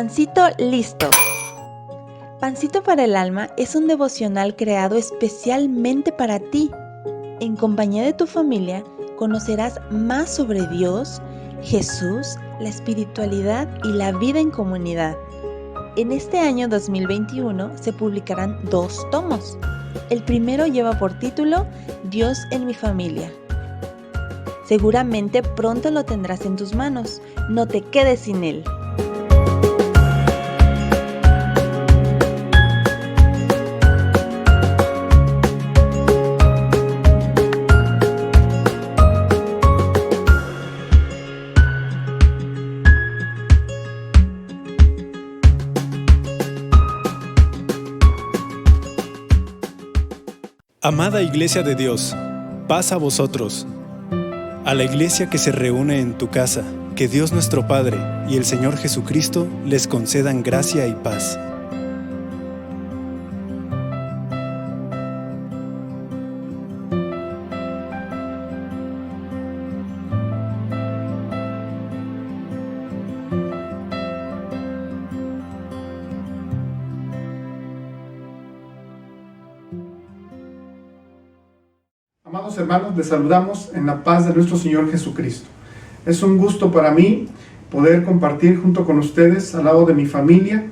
Pancito listo. Pancito para el Alma es un devocional creado especialmente para ti. En compañía de tu familia conocerás más sobre Dios, Jesús, la espiritualidad y la vida en comunidad. En este año 2021 se publicarán 2 tomos. El primero lleva por título Dios en mi familia. Seguramente pronto lo tendrás en tus manos. No te quedes sin él. Amada Iglesia de Dios, paz a vosotros. A la iglesia que se reúne en tu casa, que Dios nuestro Padre y el Señor Jesucristo les concedan gracia y paz. Amados hermanos, les saludamos en la paz de nuestro Señor Jesucristo. Es un gusto para mí poder compartir junto con ustedes, al lado de mi familia,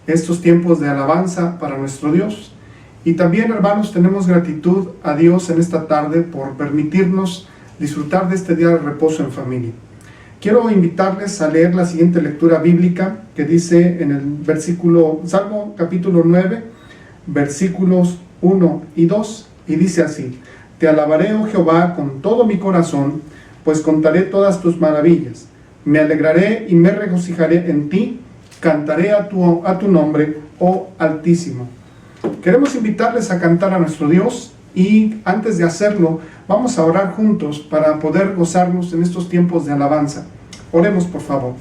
estos tiempos de alabanza para nuestro Dios. Y también, hermanos, tenemos gratitud a Dios en esta tarde por permitirnos disfrutar de este día de reposo en familia. Quiero invitarles a leer la siguiente lectura bíblica que dice en el Salmo capítulo 9, versículos 1 y 2, y dice así: Te alabaré, oh Jehová, con todo mi corazón, pues contaré todas tus maravillas. Me alegraré y me regocijaré en ti, cantaré a tu nombre, oh Altísimo. Queremos invitarles a cantar a nuestro Dios, y antes de hacerlo, vamos a orar juntos para poder gozarnos en estos tiempos de alabanza. Oremos, por favor.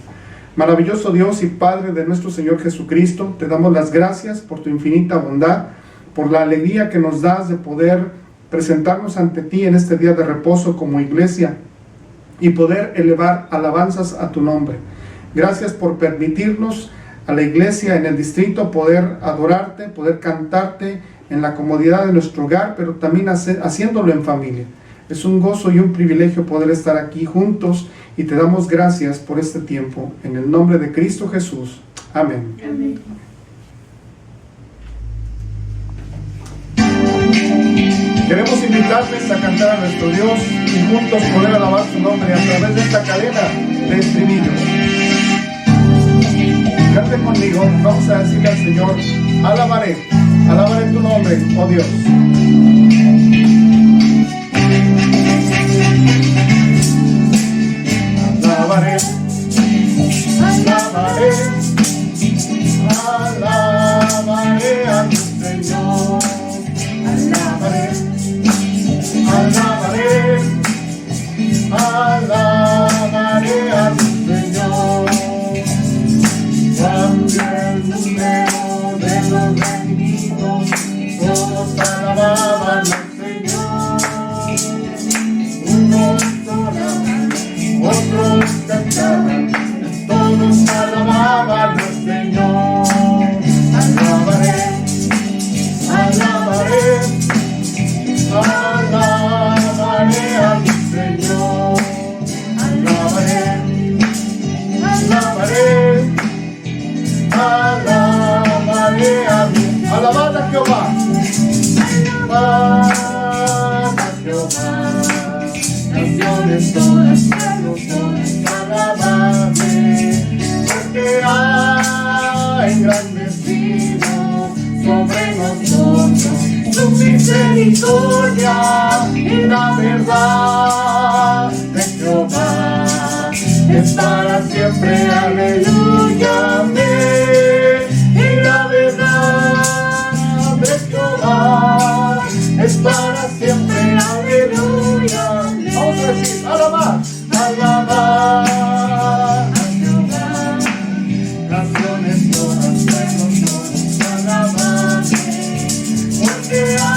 Maravilloso Dios y Padre de nuestro Señor Jesucristo, te damos las gracias por tu infinita bondad, por la alegría que nos das de poder presentarnos ante ti en este día de reposo como iglesia y poder elevar alabanzas a tu nombre. Gracias por permitirnos a la iglesia en el distrito poder adorarte, poder cantarte en la comodidad de nuestro hogar, pero también haciéndolo en familia. Es un gozo y un privilegio poder estar aquí juntos, y te damos gracias por este tiempo. En el nombre de Cristo Jesús. Amén. Amén. Queremos invitarles a cantar a nuestro Dios y juntos poder alabar su nombre a través de esta cadena de estribillos. Canten conmigo, vamos a decirle al Señor: alabaré tu nombre, oh Dios. Alabaré, alabaré a mi Señor. Alabaré a mi Señor. Cambia el número de los redimidos, todos alababan al Señor. Unos oraban, otros cantaban, todos alababan al Señor. Alabaré a mi Señor. Alabaré a mi. Alabad a Jehová. Alabad a Jehová. Naciones todas, pueblos todos, alabadle, porque ha engrandecido sobre nosotros su misericordia, y la verdad de Jehová es para siempre. Aleluya, amén. Y la verdad de Jehová es para siempre. Aleluya. Vamos a decir: alabar, alabar a Jehová. Naciones todas, pueblos todos, alabarle, porque ha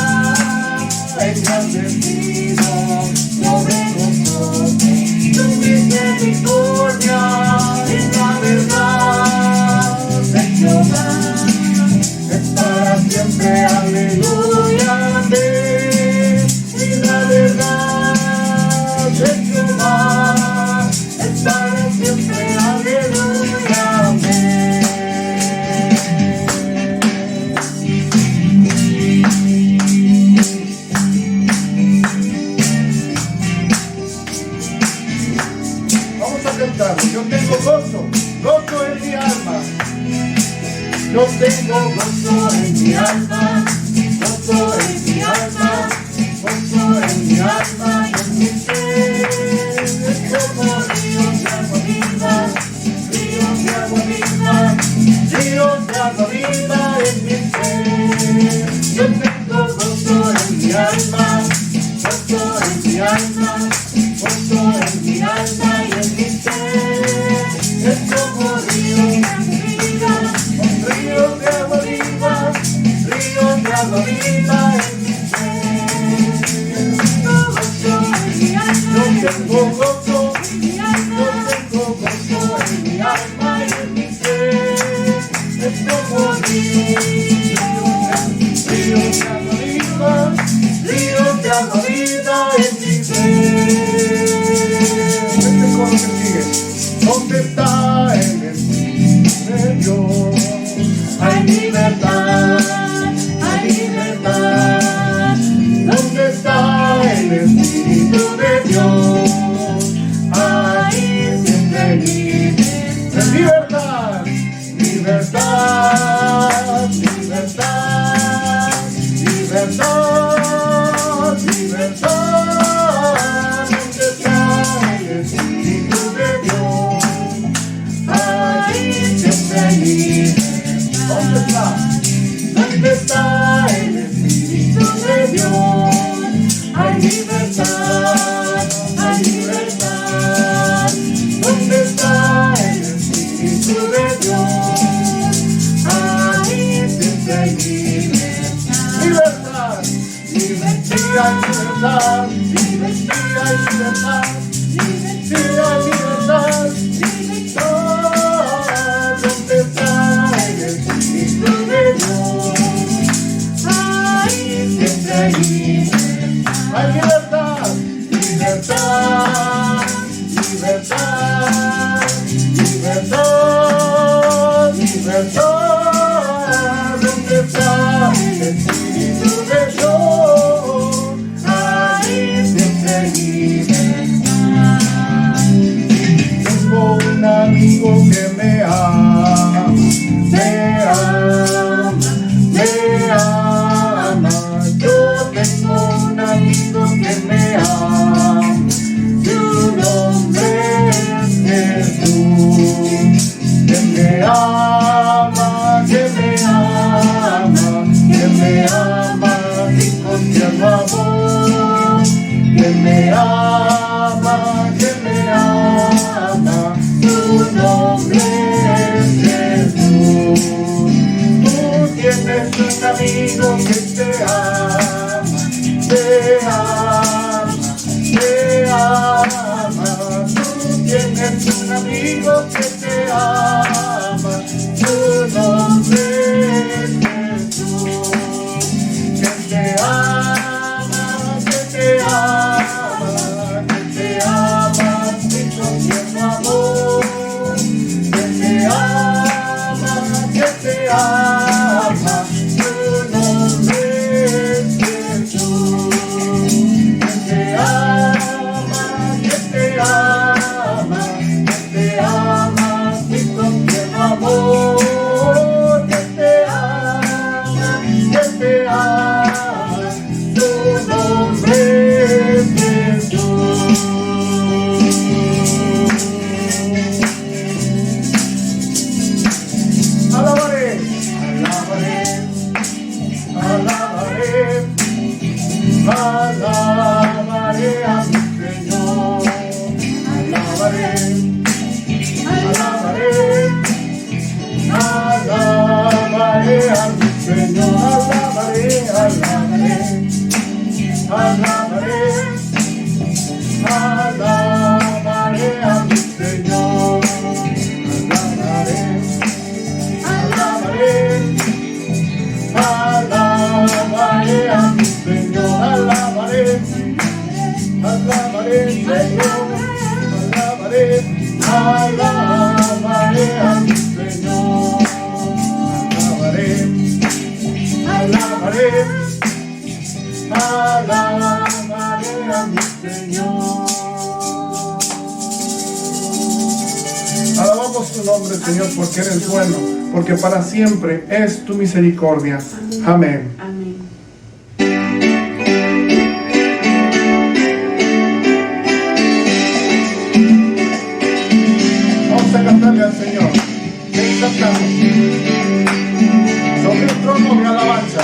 engrandecido declararlo. Yo tengo gozo, gozo en mi alma. Yo tengo gozo en mi alma, gozo en mi alma, gozo en mi alma y en mi ser. Es como ríos de agua viva, ríos de agua viva, ríos de agua viva en mi ser. Yo tengo gozo en mi alma, gozo en mi alma, gozo en mi alma y en mi ser. Es como ríos de agua viva, ríos de agua viva, ríos de agua viva en mi ser. Yo tengo gozo, yo tengo gozo en mi alma y en mi ser. Es como ríos de agua viva, ríos de agua viva en mi ser. Este coro que sigue. ¿Dónde está el Espíritu de Dios? Hay libertad, hay libertad. ¿Dónde está el Espíritu de Dios? Ahí siempre libertad, libertad, libertad, libertad, libertad. ¿Dónde está el Espíritu de Dios? Ahí siempre hay libertad. ¿Dónde está? ¿Dónde está el Espíritu de Dios? Hay libertad, hay libertad. ¿Dónde está el Espíritu de Dios? Ahí siempre hay libertad. Libertad, libertad, libertad, libertad, libertad, libertad, libertad, libertad. ¿Dónde está el Espíritu de Dios? Ahí siempre hay libertad. Hay libertad, libertad, libertad, libertad, libertad. ¿Dónde está el Espíritu de Dios? Ahí siempre hay libertad. Tengo un amigo que me ama, me ama, me ama. Yo tengo un amigo que me ama, su nombre es Jesús. Que me ama, que me ama, que me ama y con tierno amor. Que me ama, que me ama, su nombre es Jesús. Tú tienes un amigo que te ama, te ama, te ama. Tú tienes un amigo que te ama, su nombre es Jesús. Que te ama, que te ama, que te ama sin con tierno amor. Que te ama, que te ama, su nombre es Jesús. Que te ama, que te ama, que te ama sin con tierno amor. Que te ama, que te ama, su nombre es Jesús. Alabaré, alabaré, alabaré, alabaré a mi Señor. Alabaré, alabaré, alabaré a mi Señor. Alabaré, alabaré, alabaré, alabaré a mi Señor. Alabaré, alabaré, alabaré a mi Señor. Alabaré, alabaré, Señor. Alabaré, alabaré a mi Señor. Alabaré, alabaré, alabaré a mi Señor. tu nombre, Señor, porque eres bueno, porque para siempre es tu misericordia. Amén. Amén. Vamos a cantarle al Señor. Te exaltamos sobre el trono de alabanza.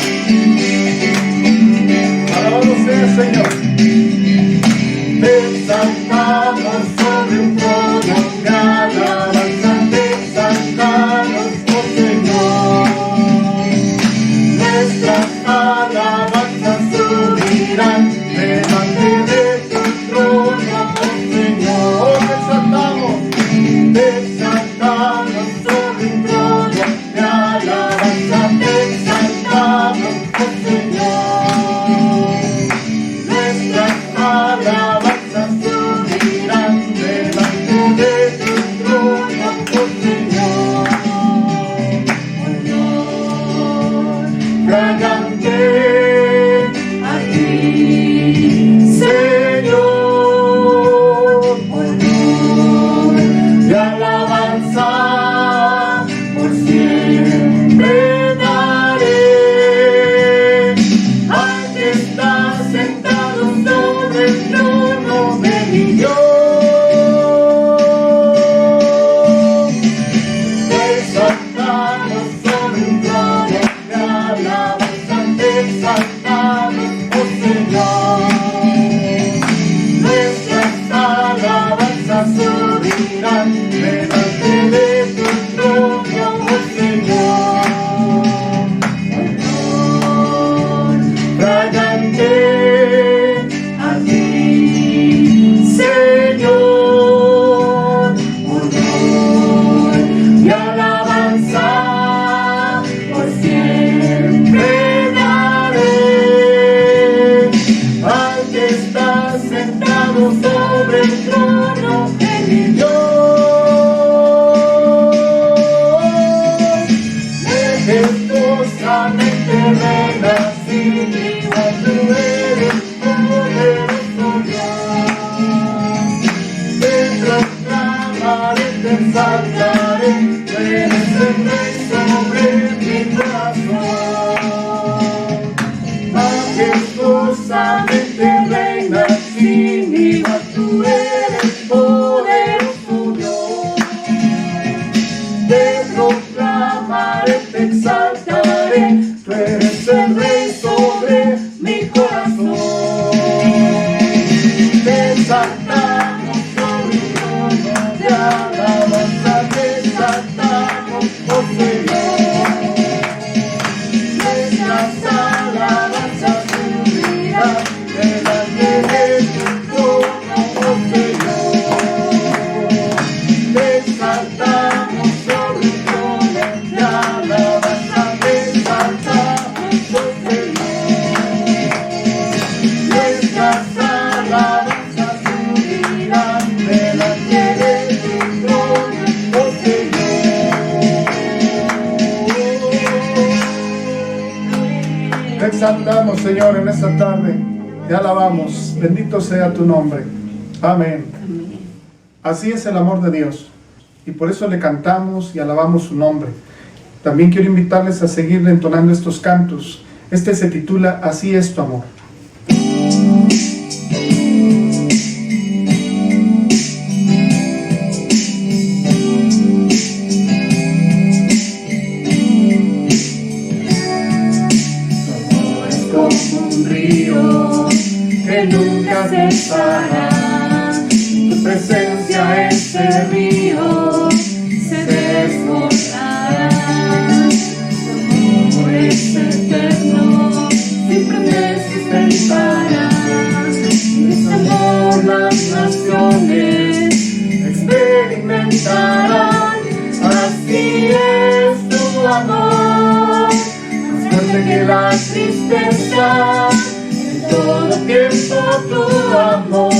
Alabado sea el Señor. Te exaltamos sobre un trono de alabanza. Te exaltamos, oh Señor. Nuestras alabanzas subirán delante de tu trono, oh Señor. Te exaltamos. Te exaltamos sobre un trono de alabanza. Te exaltamos, oh Señor. Nuestras alabanzas subirán delante de tu trono, oh Señor. Honor fragante a ti, Señor. Honor y alabanza por siempre daré al que está sentado sobre el trono de mi Dios. Te exaltamos sobre un trono de alabanza. Te exaltamos, oh Señor. Nuestras alabanzas subirán delante de tu trono, oh Señor. Honor fragante a ti, Señor. Honor y alabanza por siempre daré al que está sentado sobre el trono de mi Dios. Majestuosamente reinas sin igual, tú eres poderoso Dios. Te proclamaré, te exaltaré, tú eres el rey sobre mi corazón. Majestuosamente reinas sin igual, tú eres poderoso Dios. Te proclamaré, te exaltaré, tú eres el rey sobre mi corazón. Te exaltamos sobre un trono de alabanza. Te exaltamos, oh Señor. Nuestras alabanzas subirán delante de tu trono, oh Señor. Te exaltamos sobre un trono de alabanza. Te exaltamos, oh Señor. Nuestras alabanzas subirán delante de tu trono, oh Señor. Te exaltamos, Señor, en esta tarde. Te alabamos. Bendito sea tu nombre. Amén. Amén. Así es el amor de Dios. Y por eso le cantamos y alabamos su nombre. También quiero invitarles a seguir entonando estos cantos. Este se titula Así es tu amor. Como un río que nunca cesará, tu presencia ese río se desbordará. Tu amor es eterno, siempre me sustentará. Ese amor las naciones experimentarán. Así es tu amor, más fuerte que la tristeza. En todo tiempo tu amor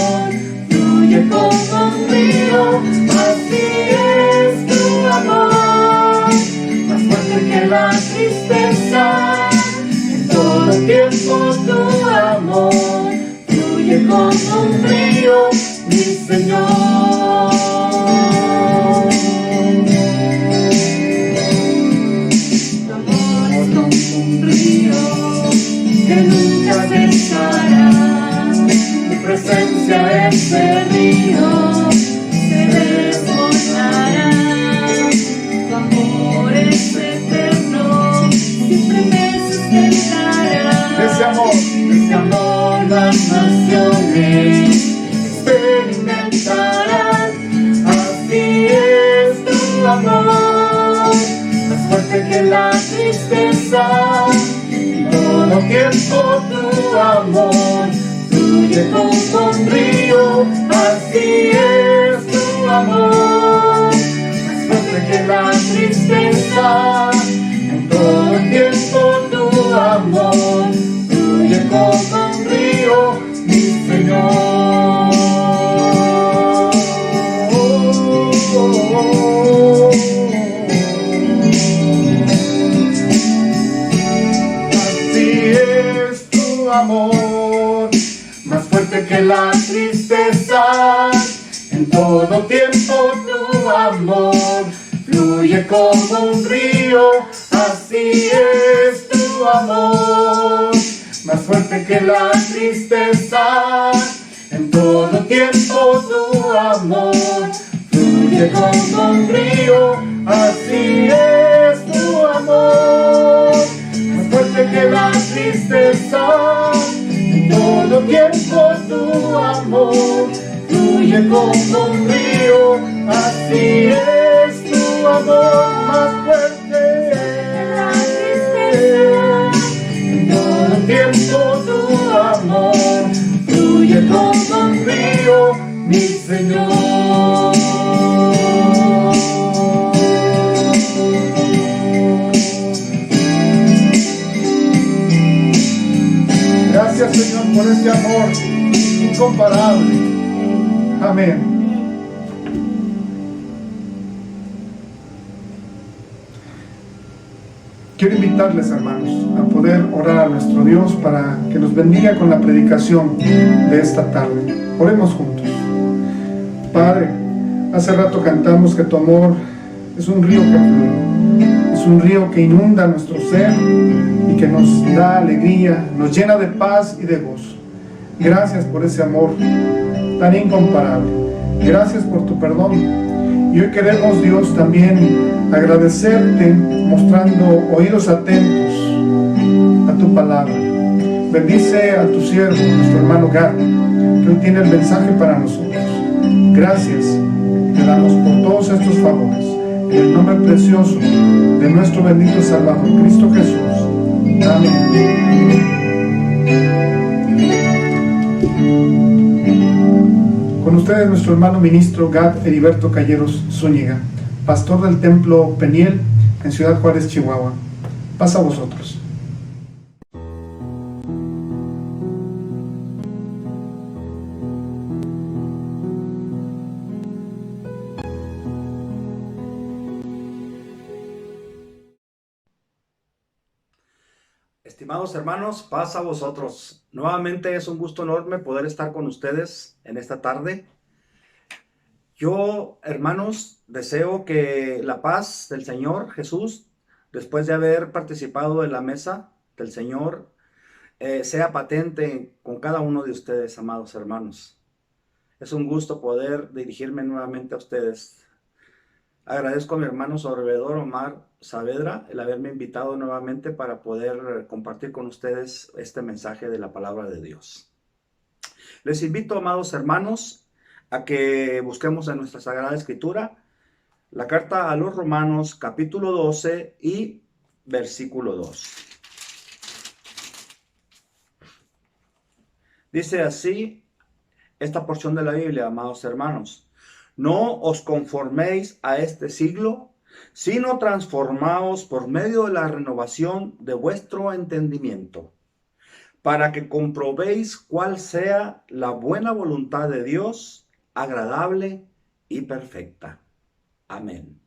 fluye como un río. Así es tu amor, más fuerte que la tristeza. En todo tiempo tu amor fluye como un río, mi Señor. hacia ese río se desbordará. Tu amor es eterno, siempre me sustentará. De ese amor las naciones experimentarán. Así es tu amor, más fuerte que la tristeza. En todo tiempo tu amor fluye como un río. Así es tu amor, más fuerte que la tristeza. En todo tiempo tu amor fluye como un río, mi Señor. Así es tu amor, más fuerte que la tristeza. En todo tiempo tu amor fluye como un río. Así es tu amor, más fuerte que la tristeza. En todo tiempo tu amor fluye como un río. Así es tu amor, más fuerte que la tristeza. En todo tiempo tu amor fluye como un río. Así es tu amor, más fuerte que la tristeza. En todo tiempo tu amor fluye como un río, mi Señor. Gracias, Señor, por este amor incomparable. Amén. Quiero invitarles, hermanos, a poder orar a nuestro Dios para que nos bendiga con la predicación de esta tarde. Oremos juntos. Padre, hace rato cantamos que tu amor es un río que fluye, es un río que inunda nuestro ser y que nos da alegría, nos llena de paz y de gozo. Gracias por ese amor tan incomparable. Gracias por tu perdón. Y hoy queremos, Dios, también agradecerte mostrando oídos atentos a tu palabra. Bendice a tu siervo, nuestro hermano Gad, que hoy tiene el mensaje para nosotros. Gracias te damos por todos estos favores. En el nombre precioso de nuestro bendito Salvador, Cristo Jesús. Amén. Con ustedes nuestro hermano ministro Gad Heriberto Calleros Zúñiga, pastor del templo Peniel en Ciudad Juárez, Chihuahua. Paz a vosotros. Estimados hermanos, paz a vosotros. Nuevamente es un gusto enorme poder estar con ustedes en esta tarde. Yo, hermanos, deseo que la paz del Señor Jesús, después de haber participado en la mesa del Señor, sea patente con cada uno de ustedes, amados hermanos. Es un gusto poder dirigirme nuevamente a ustedes. Agradezco a mi hermano sobrevedor Omar Saavedra el haberme invitado nuevamente para poder compartir con ustedes este mensaje de la palabra de Dios. Les invito, amados hermanos, a que busquemos en nuestra Sagrada Escritura la carta a los Romanos, capítulo 12 y versículo 2. Dice así esta porción de la Biblia, amados hermanos: no os conforméis a este siglo, sino transformaos por medio de la renovación de vuestro entendimiento, para que comprobéis cuál sea la buena voluntad de Dios, agradable y perfecta. Amén.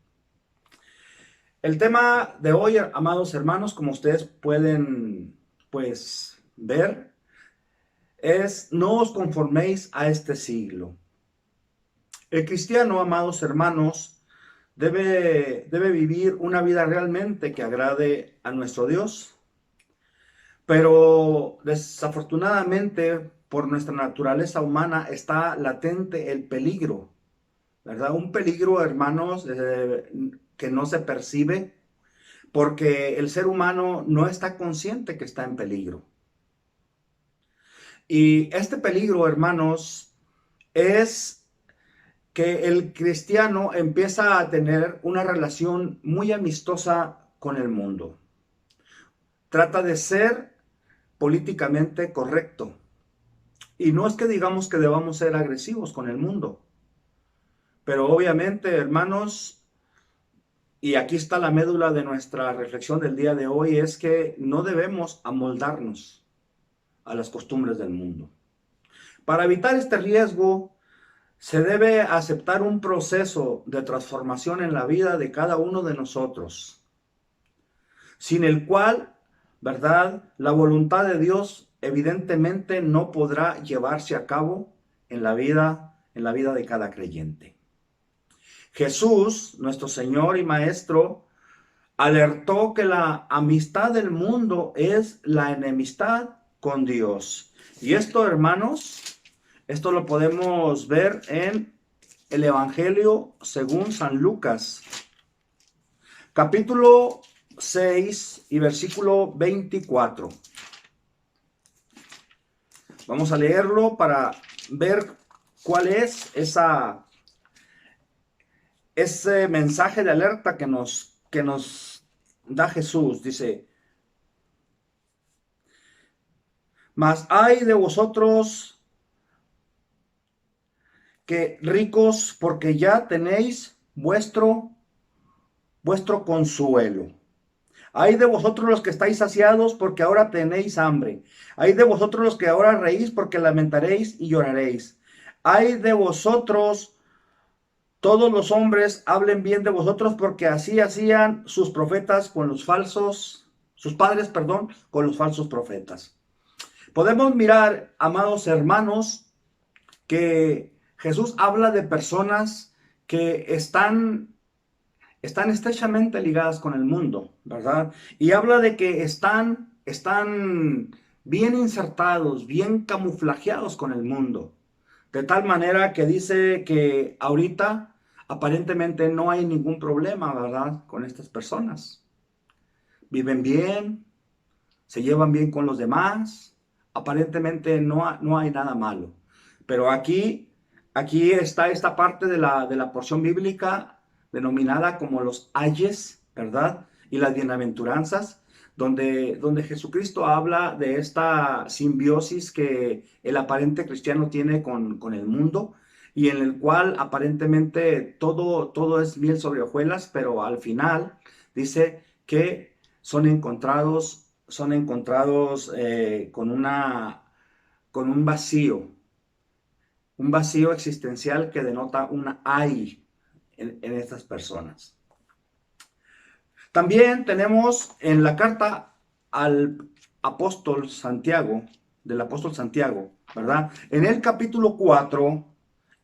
El tema de hoy, amados hermanos, como ustedes pueden ver, es no os conforméis a este siglo. El cristiano, amados hermanos, debe vivir una vida realmente que agrade a nuestro Dios. Pero desafortunadamente, por nuestra naturaleza humana está latente el peligro, ¿verdad? Un peligro, hermanos, que no se percibe porque el ser humano no está consciente que está en peligro. Y este peligro, hermanos, es que el cristiano empieza a tener una relación muy amistosa con el mundo. Trata de ser políticamente correcto. Y no es que digamos que debamos ser agresivos con el mundo. Pero obviamente, hermanos, y aquí está la médula de nuestra reflexión del día de hoy, es que no debemos amoldarnos a las costumbres del mundo. Para evitar este riesgo, se debe aceptar un proceso de transformación en la vida de cada uno de nosotros, sin el cual, ¿verdad?, la voluntad de Dios evidentemente no podrá llevarse a cabo en la vida de cada creyente. Jesús, nuestro Señor y Maestro, alertó que la amistad del mundo es la enemistad con Dios. Y esto, hermanos, esto lo podemos ver en el Evangelio según San Lucas, capítulo 6 y versículo 24. Vamos a leerlo para ver cuál es ese mensaje de alerta que nos da Jesús. Dice: mas ay de vosotros que ricos, porque ya tenéis vuestro consuelo. Ay de vosotros los que estáis saciados, porque ahora tenéis hambre. Ay de vosotros los que ahora reís, porque lamentaréis y lloraréis. Ay de vosotros, todos los hombres hablen bien de vosotros, porque así hacían sus padres, con los falsos profetas. Podemos mirar, amados hermanos, que Jesús habla de personas que están estrechamente ligadas con el mundo, ¿verdad? Y habla de que están bien insertados, bien camuflajeados con el mundo. De tal manera que dice que ahorita aparentemente no hay ningún problema, ¿verdad?, con estas personas. Viven bien, se llevan bien con los demás, aparentemente no hay nada malo. Pero aquí está esta parte de la porción bíblica denominada como los ayes, ¿verdad?, y las bienaventuranzas, donde Jesucristo habla de esta simbiosis que el aparente cristiano tiene con el mundo, y en el cual aparentemente todo es miel sobre hojuelas, pero al final dice que son encontrados con un vacío existencial que denota una ay en estas personas. También tenemos en la carta al apóstol Santiago, del apóstol Santiago, ¿verdad?, en el capítulo 4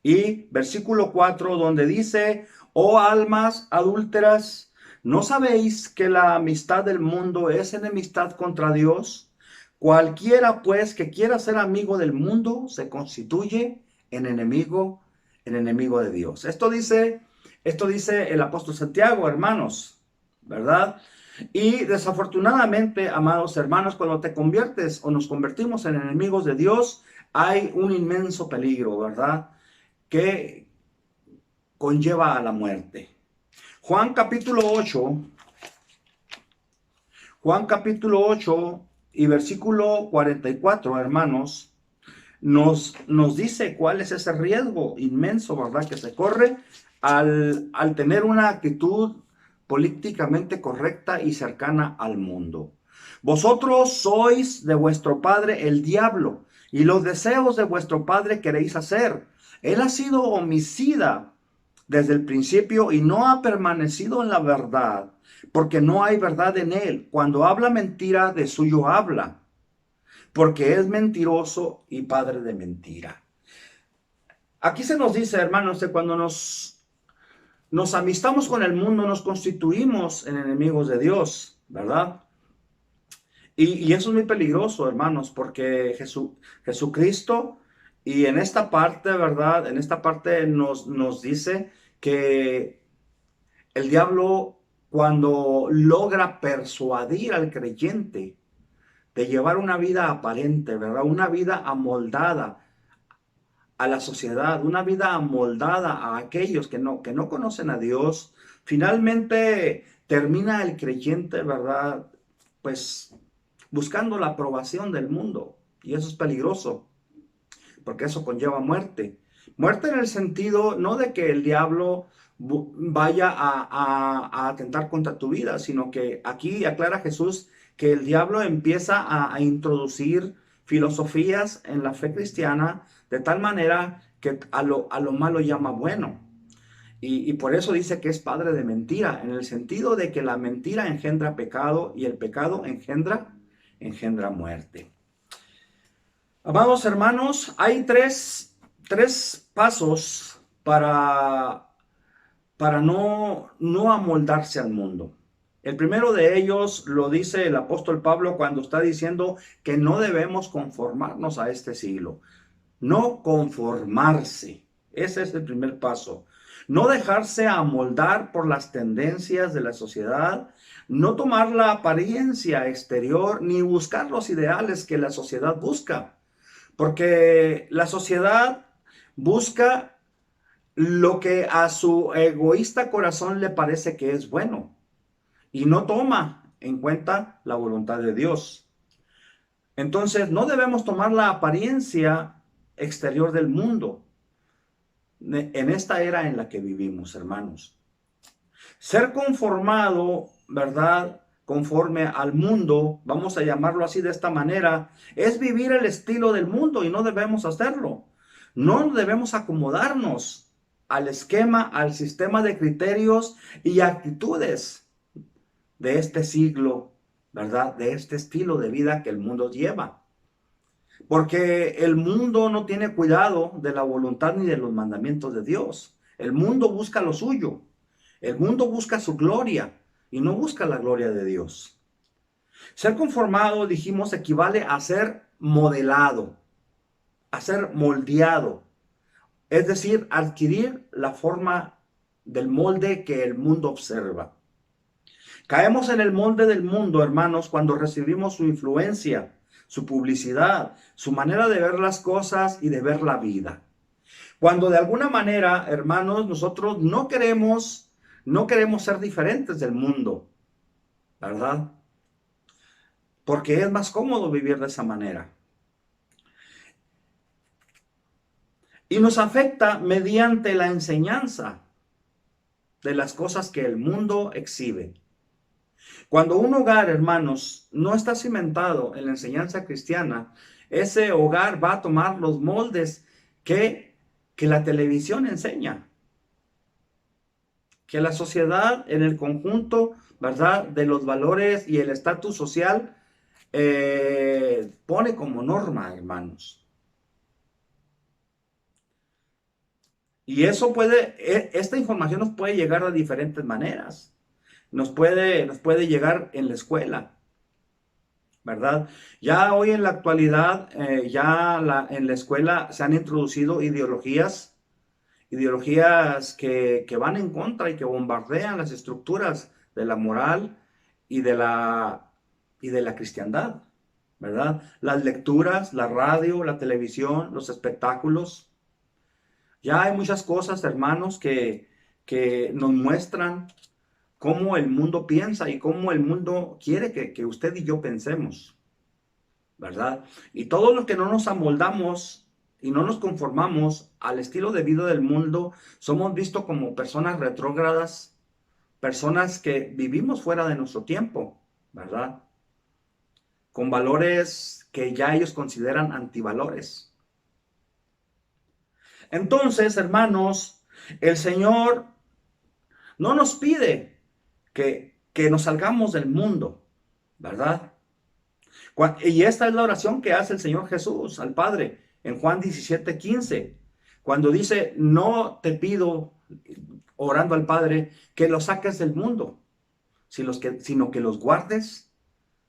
y versículo 4, donde dice: oh almas adúlteras, ¿no sabéis que la amistad del mundo es enemistad contra Dios? Cualquiera pues que quiera ser amigo del mundo se constituye en enemigo de Dios. Esto dice el apóstol Santiago, hermanos, ¿verdad? Y desafortunadamente, amados hermanos, cuando te conviertes o nos convertimos en enemigos de Dios, hay un inmenso peligro, ¿verdad?, que conlleva a la muerte. Juan capítulo 8 y versículo 44, hermanos, nos dice cuál es ese riesgo inmenso, ¿verdad?, que se corre al tener una actitud políticamente correcta y cercana al mundo. Vosotros sois de vuestro padre el diablo, y los deseos de vuestro padre queréis hacer. Él ha sido homicida desde el principio y no ha permanecido en la verdad, porque no hay verdad en él. Cuando habla mentira, de suyo habla, porque es mentiroso y padre de mentira. Aquí se nos dice, hermanos, que cuando nos amistamos con el mundo, nos constituimos en enemigos de Dios, ¿verdad? Y eso es muy peligroso, hermanos, porque Jesucristo, y en esta parte, ¿verdad? En esta parte nos dice que el diablo, cuando logra persuadir al creyente de llevar una vida aparente, ¿verdad? Una vida amoldada a la sociedad, una vida amoldada a aquellos que no conocen a Dios, finalmente termina el creyente, ¿verdad? Pues buscando la aprobación del mundo. Y eso es peligroso, porque eso conlleva muerte. Muerte en el sentido no de que el diablo vaya a atentar contra tu vida, sino que aquí aclara Jesús que el diablo empieza a introducir filosofías en la fe cristiana de tal manera que a lo malo llama bueno. Y por eso dice que es padre de mentira, en el sentido de que la mentira engendra pecado y el pecado engendra muerte. Amados hermanos, hay tres pasos para no amoldarse al mundo. El primero de ellos lo dice el apóstol Pablo cuando está diciendo que no debemos conformarnos a este siglo. No conformarse. Ese es el primer paso. No dejarse amoldar por las tendencias de la sociedad. No tomar la apariencia exterior ni buscar los ideales que la sociedad busca. Porque la sociedad busca lo que a su egoísta corazón le parece que es bueno y no toma en cuenta la voluntad de Dios. Entonces, no debemos tomar la apariencia exterior del mundo en esta era en la que vivimos, hermanos. Ser conformado, ¿verdad?, conforme al mundo, vamos a llamarlo así de esta manera, es vivir el estilo del mundo y no debemos hacerlo. No debemos acomodarnos al esquema, al sistema de criterios y actitudes de este siglo, ¿verdad? De este estilo de vida que el mundo lleva. Porque el mundo no tiene cuidado de la voluntad ni de los mandamientos de Dios. El mundo busca lo suyo. El mundo busca su gloria y no busca la gloria de Dios. Ser conformado, dijimos, equivale a ser modelado, a ser moldeado. Es decir, adquirir la forma del molde que el mundo observa. Caemos en el molde del mundo, hermanos, cuando recibimos su influencia, su publicidad, su manera de ver las cosas y de ver la vida. Cuando de alguna manera, hermanos, nosotros no queremos ser diferentes del mundo, ¿verdad? Porque es más cómodo vivir de esa manera. Y nos afecta mediante la enseñanza de las cosas que el mundo exhibe. Cuando un hogar, hermanos, no está cimentado en la enseñanza cristiana, ese hogar va a tomar los moldes que la televisión enseña. Que la sociedad en el conjunto, ¿verdad?, de los valores y el estatus social pone como norma, hermanos. Y eso esta información nos puede llegar de diferentes maneras. Nos puede llegar en la escuela, ¿verdad? Ya hoy en la actualidad, en la escuela se han introducido ideologías que van en contra y que bombardean las estructuras de la moral y de la cristiandad, ¿verdad? Las lecturas, la radio, la televisión, los espectáculos. Ya hay muchas cosas, hermanos, que nos muestran cómo el mundo piensa y cómo el mundo quiere que usted y yo pensemos, ¿verdad? Y todos los que no nos amoldamos y no nos conformamos al estilo de vida del mundo, somos vistos como personas retrógradas, personas que vivimos fuera de nuestro tiempo, ¿verdad? Con valores que ya ellos consideran antivalores. Entonces, hermanos, el Señor no nos pide que nos salgamos del mundo, ¿verdad? Y esta es la oración que hace el Señor Jesús al Padre en Juan 17:15, cuando dice, no te pido, orando al Padre, que los saques del mundo, sino que los guardes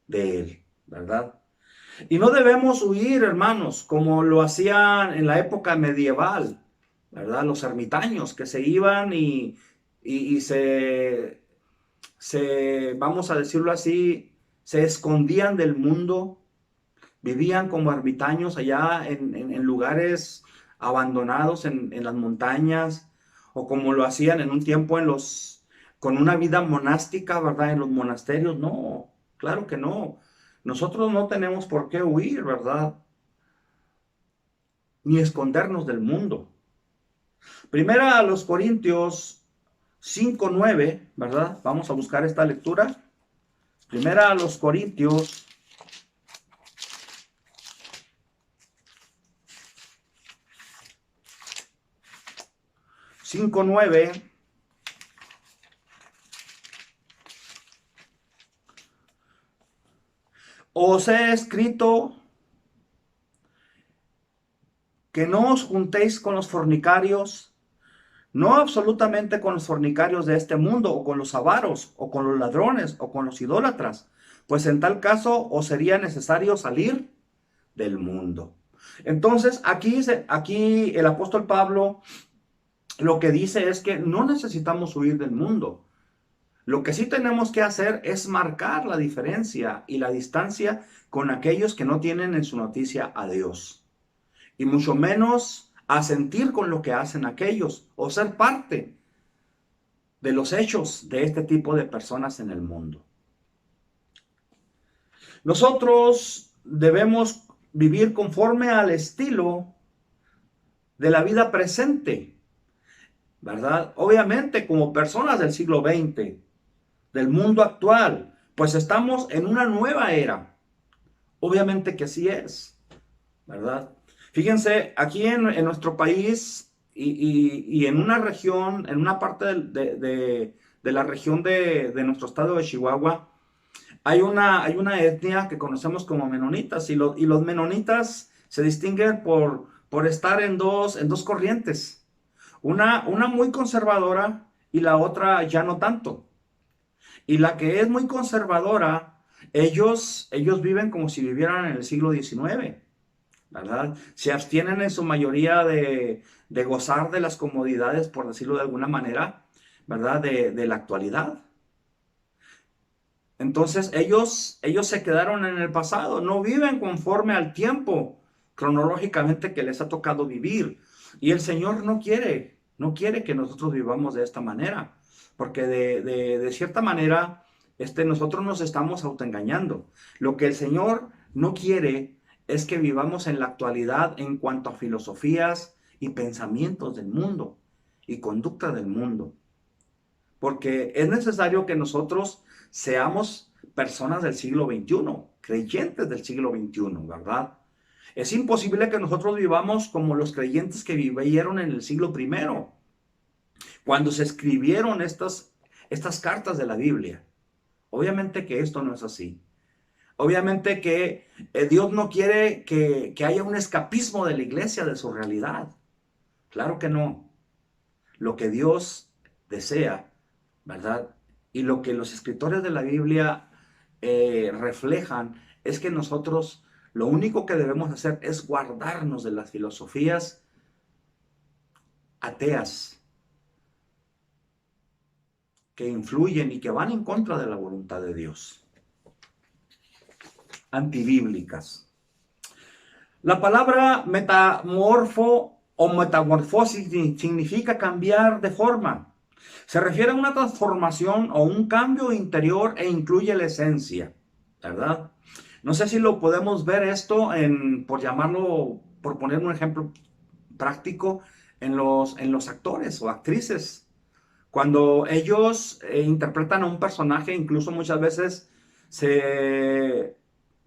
de él, ¿verdad? Y no debemos huir, hermanos, como lo hacían en la época medieval, ¿verdad? Los ermitaños que se iban y vamos a decirlo así, se escondían del mundo, vivían como ermitaños allá en lugares abandonados en las montañas, o como lo hacían en un tiempo con una vida monástica, ¿verdad? En los monasterios. No, claro que no. Nosotros no tenemos por qué huir, ¿verdad? Ni escondernos del mundo. Primera a los Corintios 5:9, ¿verdad? Vamos a buscar esta lectura. Primera a los Corintios 5:9. Os he escrito que no os juntéis con los fornicarios, no absolutamente con los fornicarios de este mundo, o con los avaros, o con los ladrones, o con los idólatras, pues en tal caso os sería necesario salir del mundo. Entonces, aquí el apóstol Pablo lo que dice es que no necesitamos huir del mundo. Lo que sí tenemos que hacer es marcar la diferencia y la distancia con aquellos que no tienen en su noticia a Dios. Y mucho menos asentir con lo que hacen aquellos o ser parte de los hechos de este tipo de personas en el mundo. Nosotros debemos vivir conforme al estilo de la vida presente, ¿verdad? Obviamente como personas del siglo XX, del mundo actual, pues estamos en una nueva era. Obviamente que así es, ¿verdad? Fíjense, aquí en nuestro país y en una región, en una parte de la región de nuestro estado de Chihuahua, hay una etnia que conocemos como menonitas, y los menonitas se distinguen por estar en dos corrientes. Una muy conservadora y la otra ya no tanto. Y la que es muy conservadora, ellos viven como si vivieran en el siglo XIX, ¿verdad? Se abstienen en su mayoría de gozar de las comodidades, por decirlo de alguna manera, ¿verdad? De la actualidad. Entonces ellos se quedaron en el pasado, no viven conforme al tiempo cronológicamente que les ha tocado vivir. Y el Señor no quiere que nosotros vivamos de esta manera, porque de cierta manera nosotros nos estamos autoengañando. Lo que el Señor no quiere es que vivamos en la actualidad en cuanto a filosofías y pensamientos del mundo y conducta del mundo. Porque es necesario que nosotros seamos personas del siglo XXI, creyentes del siglo XXI, ¿verdad? Es imposible que nosotros vivamos como los creyentes que vivieron en el siglo I, cuando se escribieron estas cartas de la Biblia. Obviamente que esto no es así. Obviamente que Dios no quiere que haya un escapismo de la iglesia de su realidad. Claro que no. Lo que Dios desea, ¿verdad? Y lo que los escritores de la Biblia reflejan es que nosotros lo único que debemos hacer es guardarnos de las filosofías ateas que influyen y que van en contra de la voluntad de Dios, antibíblicas. La palabra metamorfo o metamorfosis significa cambiar de forma. Se refiere a una transformación o un cambio interior e incluye la esencia, ¿verdad? No sé si lo podemos ver esto por poner un ejemplo práctico, en los actores o actrices. Cuando ellos interpretan a un personaje, incluso muchas veces se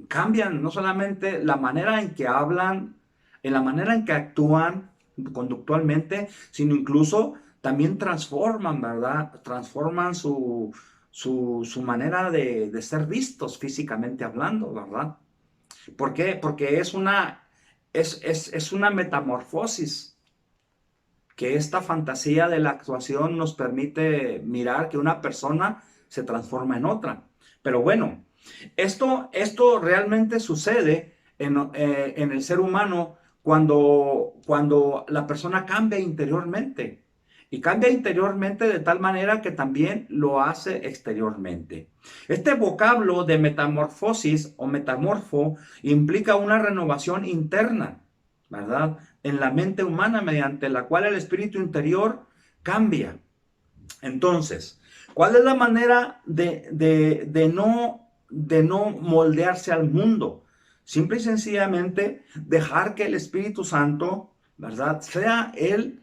cambian no solamente la manera en que hablan, en la manera en que actúan conductualmente, sino incluso también transforman, ¿verdad? Transforman su manera de ser vistos físicamente hablando, ¿verdad? ¿Por qué? Porque es una metamorfosis, que esta fantasía de la actuación nos permite mirar que una persona se transforma en otra. Pero bueno, Esto realmente sucede en el ser humano cuando la persona cambia interiormente. Y cambia interiormente de tal manera que también lo hace exteriormente. Este vocablo de metamorfosis o metamorfo implica una renovación interna, ¿verdad? En la mente humana, mediante la cual el espíritu interior cambia. Entonces, ¿cuál es la manera de no moldearse al mundo? Simple y sencillamente dejar que el Espíritu Santo, ¿verdad?, sea el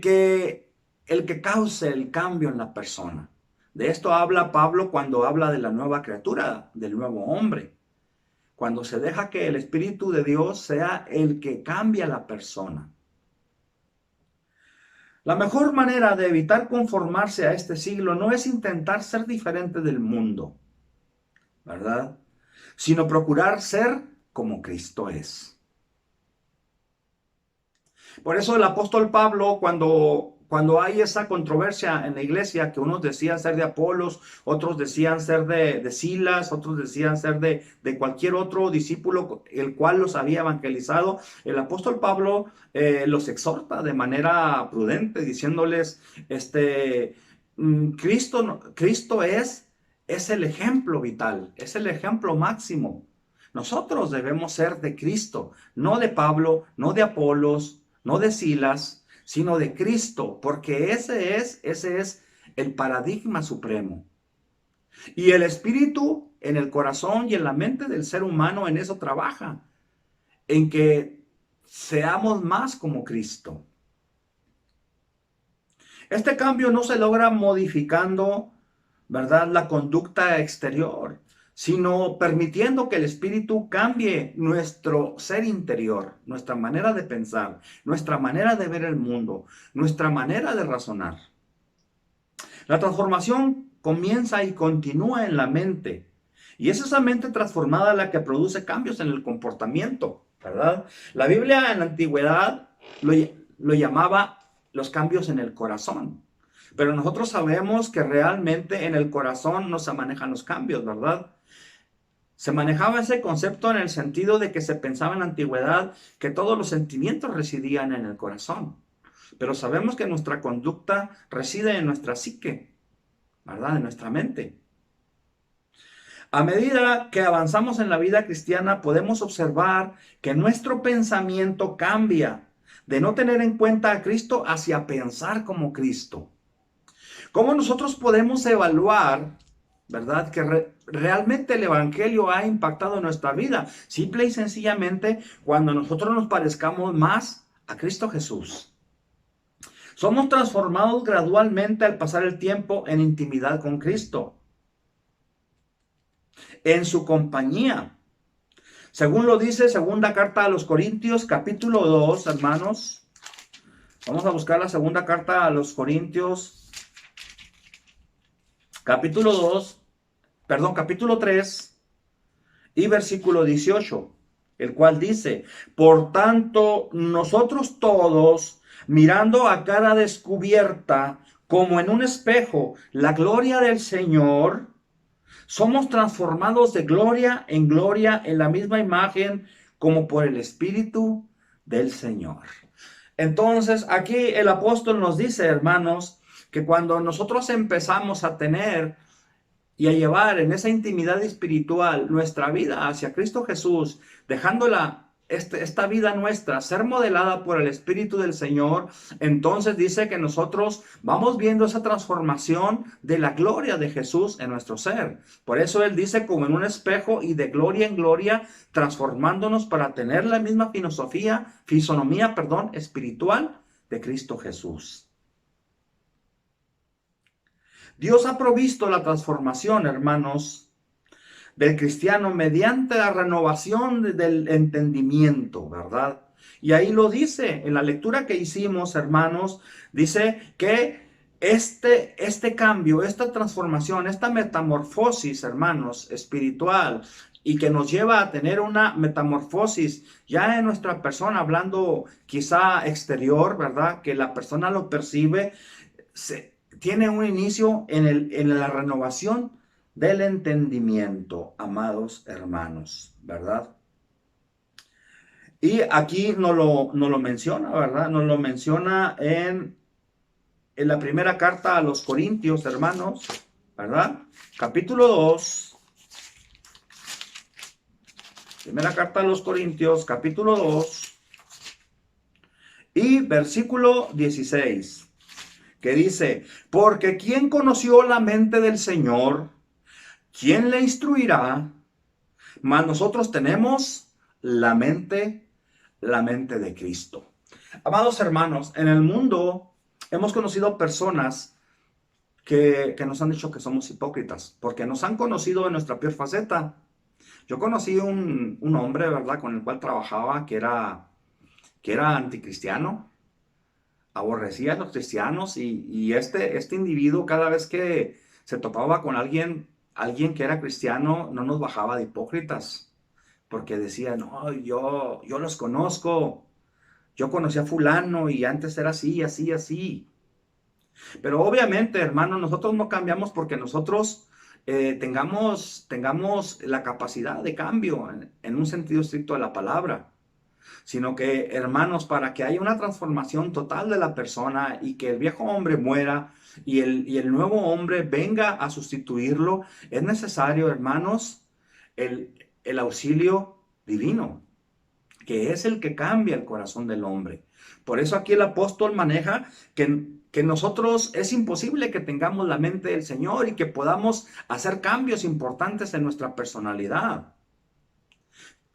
que cause el cambio en la persona. De esto habla Pablo cuando habla de la nueva criatura, del nuevo hombre. Cuando se deja que el Espíritu de Dios sea el que cambia a la persona. La mejor manera de evitar conformarse a este siglo no es intentar ser diferente del mundo, ¿verdad?, sino procurar ser como Cristo es. Por eso el apóstol Pablo, cuando hay esa controversia en la iglesia, que unos decían ser de Apolos, otros decían ser de Silas, otros decían ser de cualquier otro discípulo, el cual los había evangelizado, el apóstol Pablo los exhorta de manera prudente, diciéndoles, Cristo es el ejemplo vital, es el ejemplo máximo. Nosotros debemos ser de Cristo, no de Pablo, no de Apolos, no de Silas, sino de Cristo, porque ese es el paradigma supremo. Y el Espíritu en el corazón y en la mente del ser humano en eso trabaja, en que seamos más como Cristo. Este cambio no se logra modificando, ¿verdad?, la conducta exterior, sino permitiendo que el Espíritu cambie nuestro ser interior, nuestra manera de pensar, nuestra manera de ver el mundo, nuestra manera de razonar. La transformación comienza y continúa en la mente, y es esa mente transformada la que produce cambios en el comportamiento, ¿verdad? La Biblia en la antigüedad lo llamaba los cambios en el corazón. Pero nosotros sabemos que realmente en el corazón no se manejan los cambios, ¿verdad? Se manejaba ese concepto en el sentido de que se pensaba en la antigüedad que todos los sentimientos residían en el corazón. Pero sabemos que nuestra conducta reside en nuestra psique, ¿verdad? En nuestra mente. A medida que avanzamos en la vida cristiana, podemos observar que nuestro pensamiento cambia de no tener en cuenta a Cristo hacia pensar como Cristo. ¿Cómo nosotros podemos evaluar, verdad, que realmente el Evangelio ha impactado nuestra vida? Simple y sencillamente cuando nosotros nos parezcamos más a Cristo Jesús. Somos transformados gradualmente al pasar el tiempo en intimidad con Cristo, en su compañía. Según lo dice segunda carta a los Corintios, capítulo 2, hermanos. Vamos a buscar la segunda carta a los Corintios, capítulo 3 y versículo 18, el cual dice: por tanto, nosotros todos, mirando a cara descubierta, como en un espejo, la gloria del Señor, somos transformados de gloria en la misma imagen, como por el Espíritu del Señor. Entonces, aquí el apóstol nos dice, hermanos, que cuando nosotros empezamos a tener y a llevar en esa intimidad espiritual nuestra vida hacia Cristo Jesús, dejándola esta vida nuestra ser modelada por el Espíritu del Señor, entonces dice que nosotros vamos viendo esa transformación de la gloria de Jesús en nuestro ser. Por eso Él dice, como en un espejo y de gloria en gloria, transformándonos para tener la misma fisonomía espiritual de Cristo Jesús. Dios ha provisto la transformación, hermanos, del cristiano mediante la renovación del entendimiento, ¿verdad? Y ahí lo dice, en la lectura que hicimos, hermanos, dice que este cambio, esta transformación, esta metamorfosis, hermanos, espiritual, y que nos lleva a tener una metamorfosis ya en nuestra persona, hablando quizá exterior, ¿verdad? Que la persona lo percibe, tiene un inicio en la renovación del entendimiento, amados hermanos, ¿verdad? Y aquí no lo menciona, ¿verdad? Nos lo menciona en la primera carta a los Corintios, hermanos, ¿verdad? Capítulo 2. Primera carta a los Corintios, capítulo 2. Y versículo 16. Que dice, porque ¿quién conoció la mente del Señor? ¿Quién le instruirá? Mas nosotros tenemos la mente de Cristo. Amados hermanos, en el mundo hemos conocido personas que nos han dicho que somos hipócritas, porque nos han conocido en nuestra peor faceta. Yo conocí un hombre, ¿verdad?, con el cual trabajaba que era anticristiano, aborrecía a los cristianos y este individuo cada vez que se topaba con alguien que era cristiano, no nos bajaba de hipócritas, porque decía, no, yo los conozco, yo conocí a fulano y antes era así, así, así. Pero obviamente, hermanos, nosotros no cambiamos porque nosotros tengamos la capacidad de cambio en un sentido estricto de la palabra, sino que, hermanos, para que haya una transformación total de la persona y que el viejo hombre muera y el nuevo hombre venga a sustituirlo, es necesario, hermanos, el auxilio divino, que es el que cambia el corazón del hombre. Por eso aquí el apóstol maneja que nosotros es imposible que tengamos la mente del Señor y que podamos hacer cambios importantes en nuestra personalidad.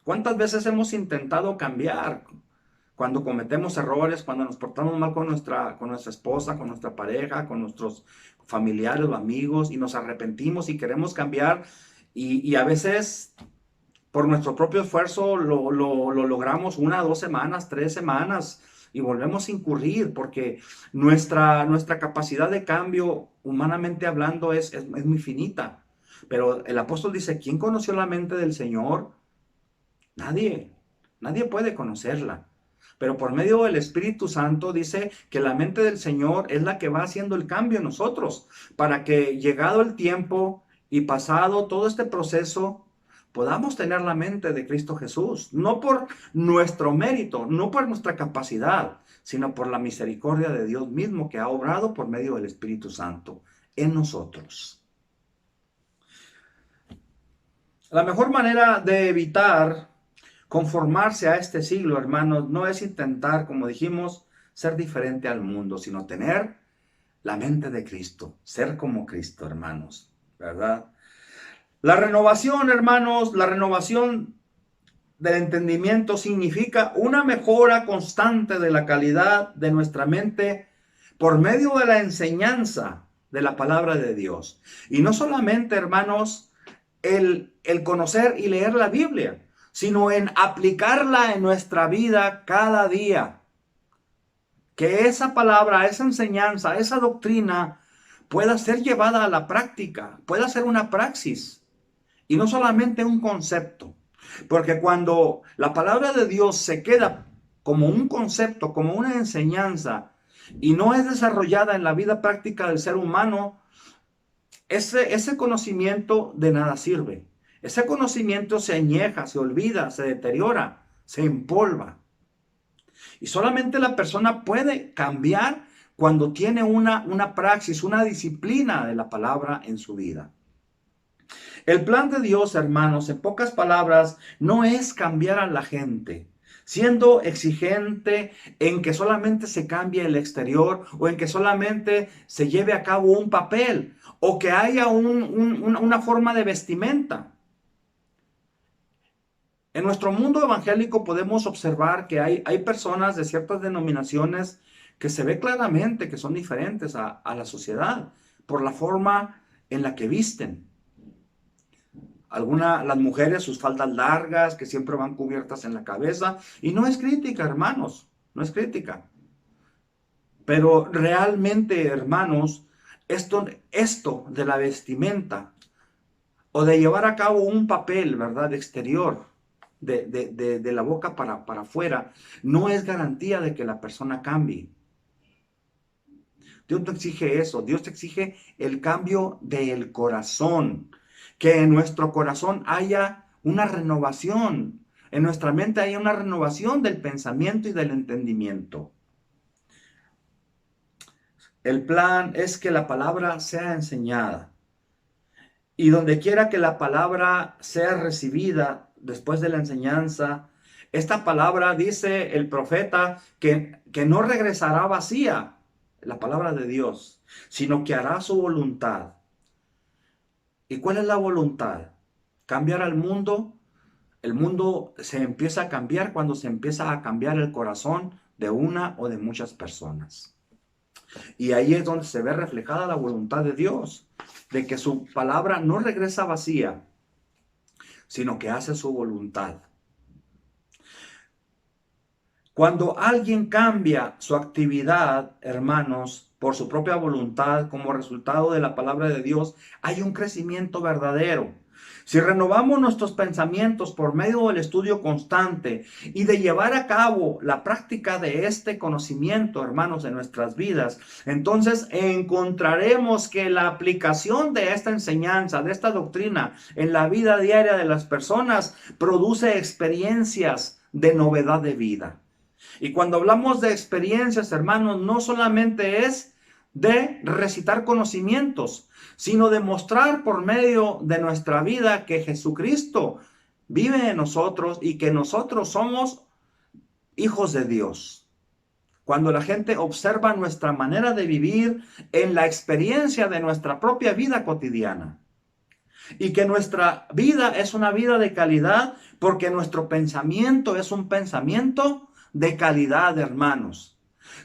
¿Cuántas veces hemos intentado cambiar? Cuando cometemos errores, cuando nos portamos mal con nuestra esposa, con nuestra pareja, con nuestros familiares o amigos, y nos arrepentimos y queremos cambiar, y a veces por nuestro propio esfuerzo lo logramos 1, 2 semanas, 3 semanas, y volvemos a incurrir, porque nuestra capacidad de cambio, humanamente hablando, es muy finita. Pero el apóstol dice, ¿quién conoció la mente del Señor? Nadie puede conocerla. Pero por medio del Espíritu Santo dice que la mente del Señor es la que va haciendo el cambio en nosotros, para que llegado el tiempo y pasado todo este proceso, podamos tener la mente de Cristo Jesús, no por nuestro mérito, no por nuestra capacidad, sino por la misericordia de Dios mismo que ha obrado por medio del Espíritu Santo en nosotros. La mejor manera de evitar conformarse a este siglo, hermanos, no es intentar, como dijimos, ser diferente al mundo, sino tener la mente de Cristo, ser como Cristo, hermanos, ¿verdad? La renovación, hermanos, la renovación del entendimiento significa una mejora constante de la calidad de nuestra mente por medio de la enseñanza de la palabra de Dios. Y no solamente, hermanos, el conocer y leer la Biblia, sino en aplicarla en nuestra vida cada día. Que esa palabra, esa enseñanza, esa doctrina pueda ser llevada a la práctica, pueda ser una praxis y no solamente un concepto. Porque cuando la palabra de Dios se queda como un concepto, como una enseñanza y no es desarrollada en la vida práctica del ser humano, ese conocimiento de nada sirve. Ese conocimiento se añeja, se olvida, se deteriora, se empolva. Y solamente la persona puede cambiar cuando tiene una praxis, una disciplina de la palabra en su vida. El plan de Dios, hermanos, en pocas palabras, no es cambiar a la gente, siendo exigente en que solamente se cambie el exterior o en que solamente se lleve a cabo un papel o que haya una forma de vestimenta. En nuestro mundo evangélico podemos observar que hay personas de ciertas denominaciones que se ve claramente que son diferentes a la sociedad por la forma en la que visten. Las mujeres, sus faldas largas, que siempre van cubiertas en la cabeza. Y no es crítica, hermanos, no es crítica. Pero realmente, hermanos, esto de la vestimenta o de llevar a cabo un papel, ¿verdad?, exterior, de la boca para afuera, no es garantía de que la persona cambie. Dios no exige eso. Dios exige el cambio del corazón. que en nuestro corazón haya una renovación, en nuestra mente haya una renovación del pensamiento y del entendimiento. El plan es que la palabra sea enseñada. Y donde quiera que la palabra sea recibida después de la enseñanza, esta palabra, dice el profeta, que no regresará vacía, la palabra de Dios, sino que hará su voluntad. ¿Y cuál es la voluntad? Cambiar al mundo. El mundo se empieza a cambiar cuando se empieza a cambiar el corazón de una o de muchas personas. Y ahí es donde se ve reflejada la voluntad de Dios, de que su palabra no regresa vacía, sino que hace su voluntad. Cuando alguien cambia su actividad, hermanos, por su propia voluntad, como resultado de la palabra de Dios, hay un crecimiento verdadero. Si renovamos nuestros pensamientos por medio del estudio constante y de llevar a cabo la práctica de este conocimiento, hermanos, en nuestras vidas, entonces encontraremos que la aplicación de esta enseñanza, de esta doctrina en la vida diaria de las personas, produce experiencias de novedad de vida. Y cuando hablamos de experiencias, hermanos, no solamente es de recitar conocimientos, sino de mostrar por medio de nuestra vida que Jesucristo vive en nosotros y que nosotros somos hijos de Dios. Cuando la gente observa nuestra manera de vivir en la experiencia de nuestra propia vida cotidiana. Y que nuestra vida es una vida de calidad porque nuestro pensamiento es un pensamiento de calidad, hermanos.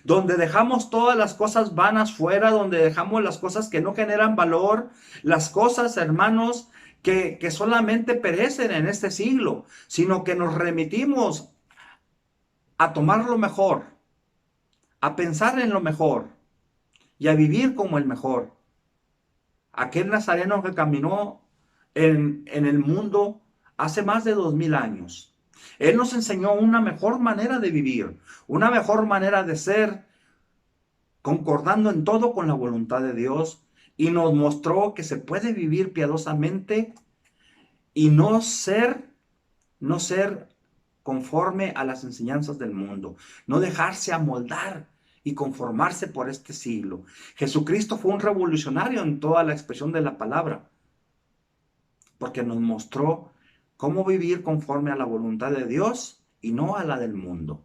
Donde dejamos todas las cosas vanas fuera, donde dejamos las cosas que no generan valor, las cosas, hermanos, que solamente perecen en este siglo, sino que nos remitimos a tomar lo mejor, a pensar en lo mejor y a vivir como el mejor. Aquel nazareno que caminó en el mundo hace más de 2000 años. Él nos enseñó una mejor manera de vivir, una mejor manera de ser, concordando en todo con la voluntad de Dios, y nos mostró que se puede vivir piadosamente y no ser conforme a las enseñanzas del mundo, no dejarse amoldar y conformarse por este siglo. Jesucristo fue un revolucionario en toda la expresión de la palabra, porque nos mostró cómo vivir conforme a la voluntad de Dios y no a la del mundo.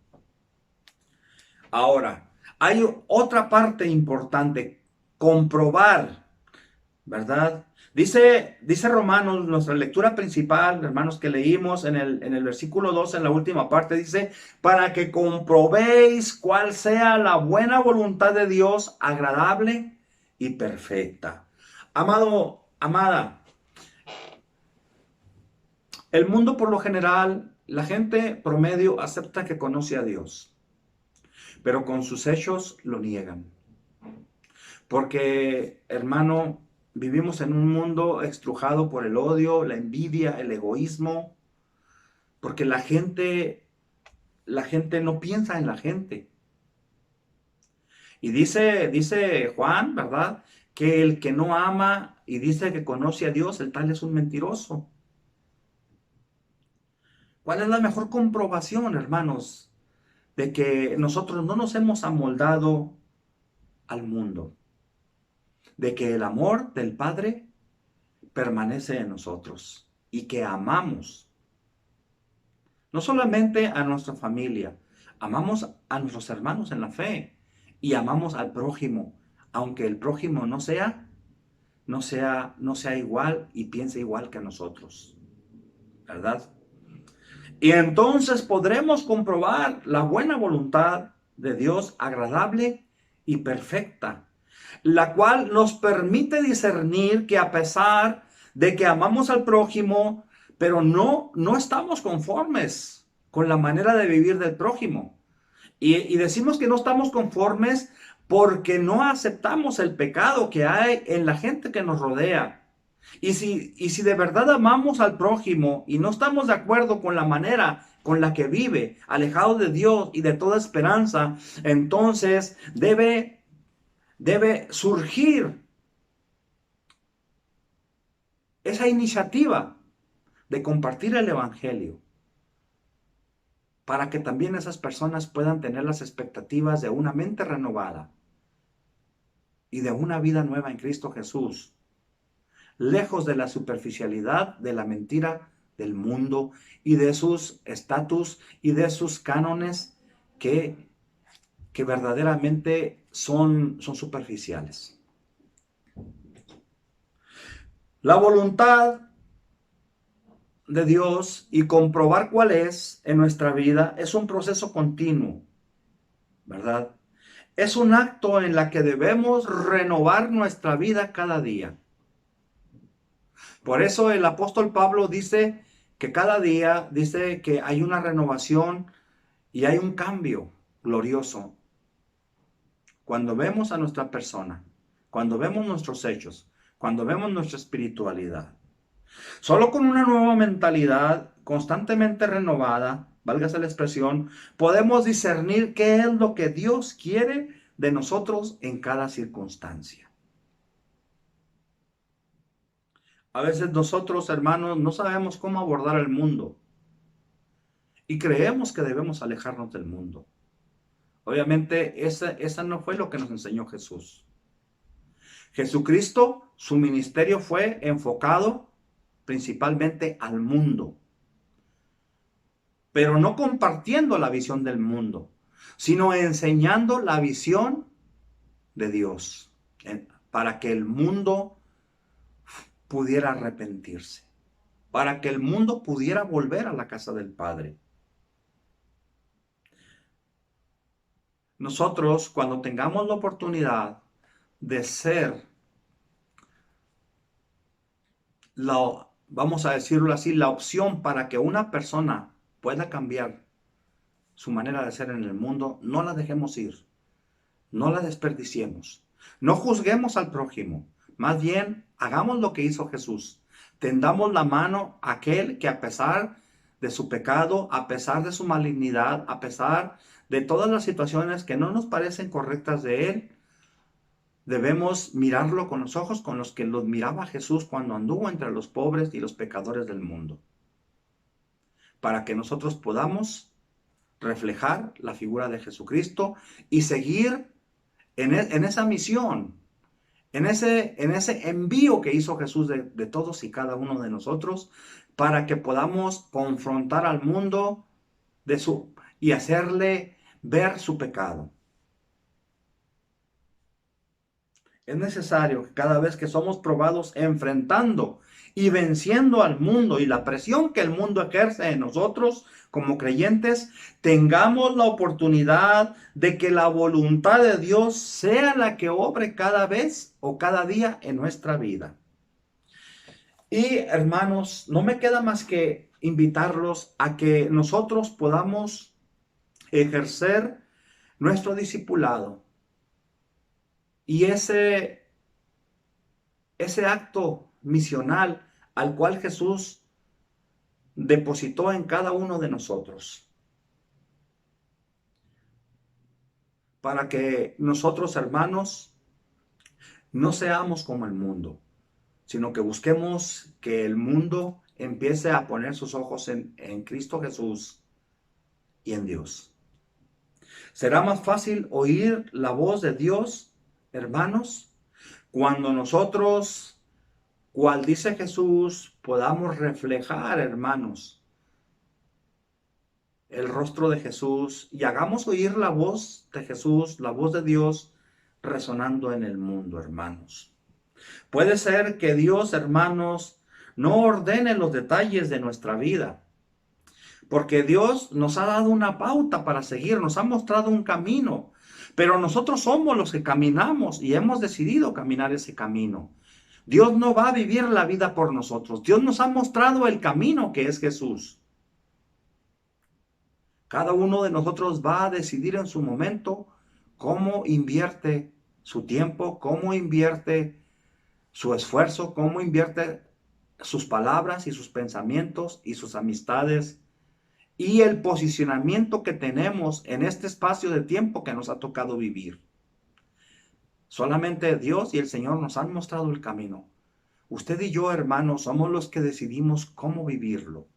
Ahora, hay otra parte importante, comprobar, ¿verdad? Dice Romanos, nuestra lectura principal, hermanos, que leímos en el versículo 2, en la última parte, dice, para que comprobéis cuál sea la buena voluntad de Dios, agradable y perfecta. Amado, amada, el mundo por lo general, la gente promedio acepta que conoce a Dios, pero con sus hechos lo niegan. Porque, hermano, vivimos en un mundo estrujado por el odio, la envidia, el egoísmo, porque la gente no piensa en la gente. Y dice Juan, ¿verdad?, que el que no ama y dice que conoce a Dios, el tal es un mentiroso. ¿Cuál es la mejor comprobación, hermanos, de que nosotros no nos hemos amoldado al mundo? De que el amor del Padre permanece en nosotros y que amamos no solamente a nuestra familia, amamos a nuestros hermanos en la fe y amamos al prójimo, aunque el prójimo no sea igual y piense igual que nosotros, ¿verdad? Y entonces podremos comprobar la buena voluntad de Dios, agradable y perfecta, la cual nos permite discernir que a pesar de que amamos al prójimo, pero no estamos conformes con la manera de vivir del prójimo. Y decimos que no estamos conformes porque no aceptamos el pecado que hay en la gente que nos rodea. Y si de verdad amamos al prójimo y no estamos de acuerdo con la manera con la que vive, alejado de Dios y de toda esperanza, entonces debe surgir esa iniciativa de compartir el Evangelio, para que también esas personas puedan tener las expectativas de una mente renovada y de una vida nueva en Cristo Jesús, lejos de la superficialidad, de la mentira del mundo y de sus estatus y de sus cánones que verdaderamente son superficiales. La voluntad de Dios y comprobar cuál es en nuestra vida es un proceso continuo, ¿verdad? Es un acto en la que debemos renovar nuestra vida cada día. Por eso el apóstol Pablo dice que cada día, dice que hay una renovación y hay un cambio glorioso. Cuando vemos a nuestra persona, cuando vemos nuestros hechos, cuando vemos nuestra espiritualidad. Solo con una nueva mentalidad constantemente renovada, válgase la expresión, podemos discernir qué es lo que Dios quiere de nosotros en cada circunstancia. A veces nosotros, hermanos, no sabemos cómo abordar el mundo y creemos que debemos alejarnos del mundo. Obviamente, esa no fue lo que nos enseñó Jesús. Jesucristo, su ministerio fue enfocado principalmente al mundo, pero no compartiendo la visión del mundo, sino enseñando la visión de Dios, para que el mundo pudiera arrepentirse, para que el mundo pudiera volver a la casa del Padre. Nosotros, cuando tengamos la oportunidad de ser vamos a decirlo así, la opción para que una persona pueda cambiar su manera de ser en el mundo, no la dejemos ir, no la desperdiciemos, no juzguemos al prójimo, más bien hagamos lo que hizo Jesús, tendamos la mano a aquel que a pesar de su pecado, a pesar de su malignidad, a pesar de todas las situaciones que no nos parecen correctas de él, debemos mirarlo con los ojos con los que los miraba Jesús cuando anduvo entre los pobres y los pecadores del mundo, para que nosotros podamos reflejar la figura de Jesucristo y seguir en esa misión, en ese envío que hizo Jesús de todos y cada uno de nosotros, para que podamos confrontar al mundo y hacerle ver su pecado. Es necesario que cada vez que somos probados enfrentando y venciendo al mundo y la presión que el mundo ejerce en nosotros como creyentes, tengamos la oportunidad de que la voluntad de Dios sea la que obre cada vez o cada día en nuestra vida. Y hermanos, no me queda más que invitarlos a que nosotros podamos ejercer nuestro discipulado. Y ese acto misional al cual Jesús depositó en cada uno de nosotros. Para que nosotros, hermanos, no seamos como el mundo, sino que busquemos que el mundo empiece a poner sus ojos en Cristo Jesús y en Dios. Será más fácil oír la voz de Dios, hermanos, cuando nosotros, cual dice Jesús, podamos reflejar, hermanos, el rostro de Jesús y hagamos oír la voz de Jesús, la voz de Dios, resonando en el mundo, hermanos. Puede ser que Dios, hermanos, no ordene los detalles de nuestra vida, porque Dios nos ha dado una pauta para seguir, nos ha mostrado un camino. Pero nosotros somos los que caminamos y hemos decidido caminar ese camino. Dios no va a vivir la vida por nosotros. Dios nos ha mostrado el camino que es Jesús. Cada uno de nosotros va a decidir en su momento cómo invierte su tiempo, cómo invierte su esfuerzo, cómo invierte sus palabras y sus pensamientos y sus amistades y el posicionamiento que tenemos en este espacio de tiempo que nos ha tocado vivir. Solamente Dios y el Señor nos han mostrado el camino. Usted y yo, hermanos, somos los que decidimos cómo vivirlo.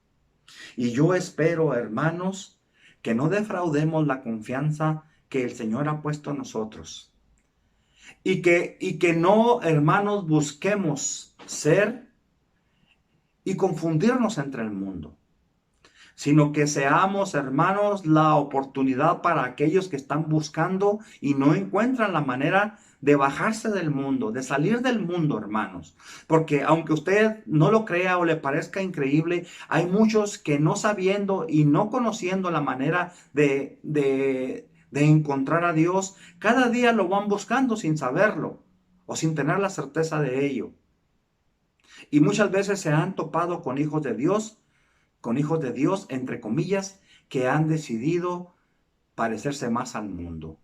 Y yo espero, hermanos, que no defraudemos la confianza que el Señor ha puesto en nosotros. Y que no, hermanos, busquemos ser y confundirnos entre el mundo, sino que seamos, hermanos, la oportunidad para aquellos que están buscando y no encuentran la manera de bajarse del mundo, de salir del mundo, hermanos. Porque aunque usted no lo crea o le parezca increíble, hay muchos que no sabiendo y no conociendo la manera de encontrar a Dios, cada día lo van buscando sin saberlo o sin tener la certeza de ello. Y muchas veces se han topado con hijos de Dios, entre comillas, que han decidido parecerse más al mundo.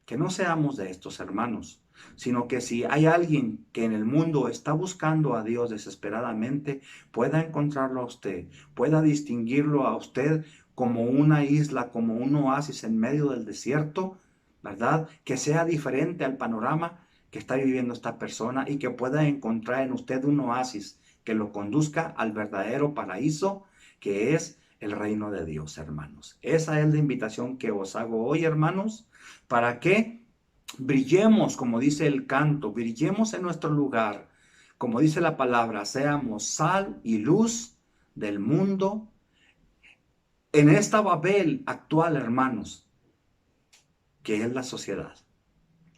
Que no seamos de estos, hermanos, sino que si hay alguien que en el mundo está buscando a Dios desesperadamente, pueda encontrarlo a usted, pueda distinguirlo a usted como una isla, como un oasis en medio del desierto, ¿verdad? Que sea diferente al panorama que está viviendo esta persona y que pueda encontrar en usted un oasis que lo conduzca al verdadero paraíso que es el reino de Dios, hermanos. Esa es la invitación que os hago hoy, hermanos, para que brillemos, como dice el canto, brillemos en nuestro lugar, como dice la palabra, seamos sal y luz del mundo en esta Babel actual, hermanos, que es la sociedad.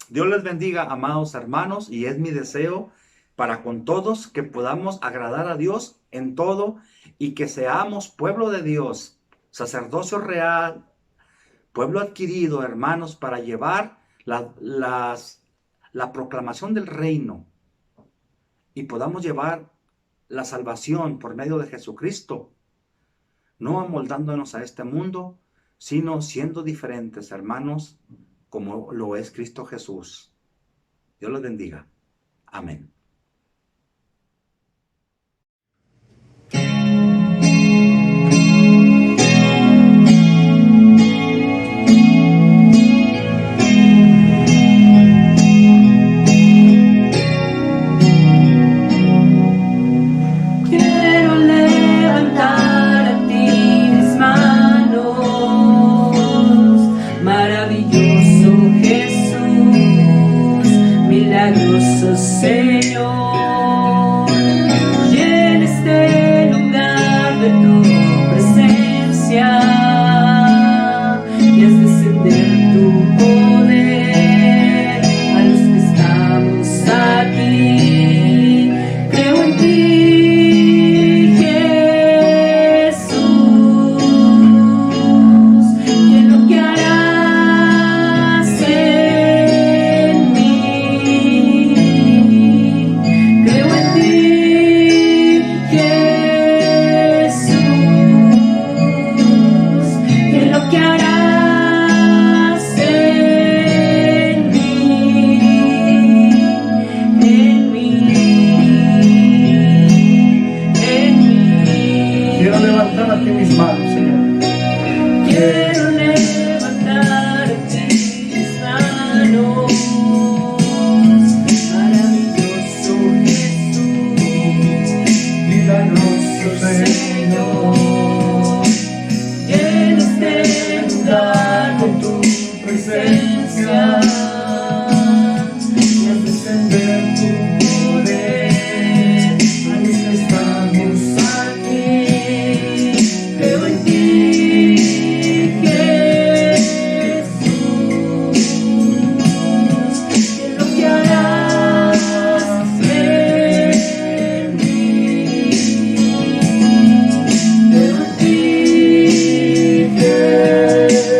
Dios les bendiga, amados hermanos, y es mi deseo para con todos que podamos agradar a Dios en todo y que seamos pueblo de Dios, sacerdocio real, pueblo adquirido, hermanos, para llevar la proclamación del reino y podamos llevar la salvación por medio de Jesucristo, no amoldándonos a este mundo, sino siendo diferentes, hermanos, como lo es Cristo Jesús. Dios los bendiga. Amén. Señor, llena este lugar de tu presencia y haz descender tu poder a los que estamos aquí. Creo en ti, Jesús, y en lo que harás en mí. Creo en ti, Jesús, y en lo que harás en mí, en mí. Quiero levantar a ti mis manos, Señor. Quiero levantar a ti mis manos, maravilloso Jesús, Milagroso Señor. Llena este lugar con tu presencia y haz descender tu poder a los que estamos aquí. Creo en ti, Jesús, en lo que harás en mí. Creo en ti, Jesús,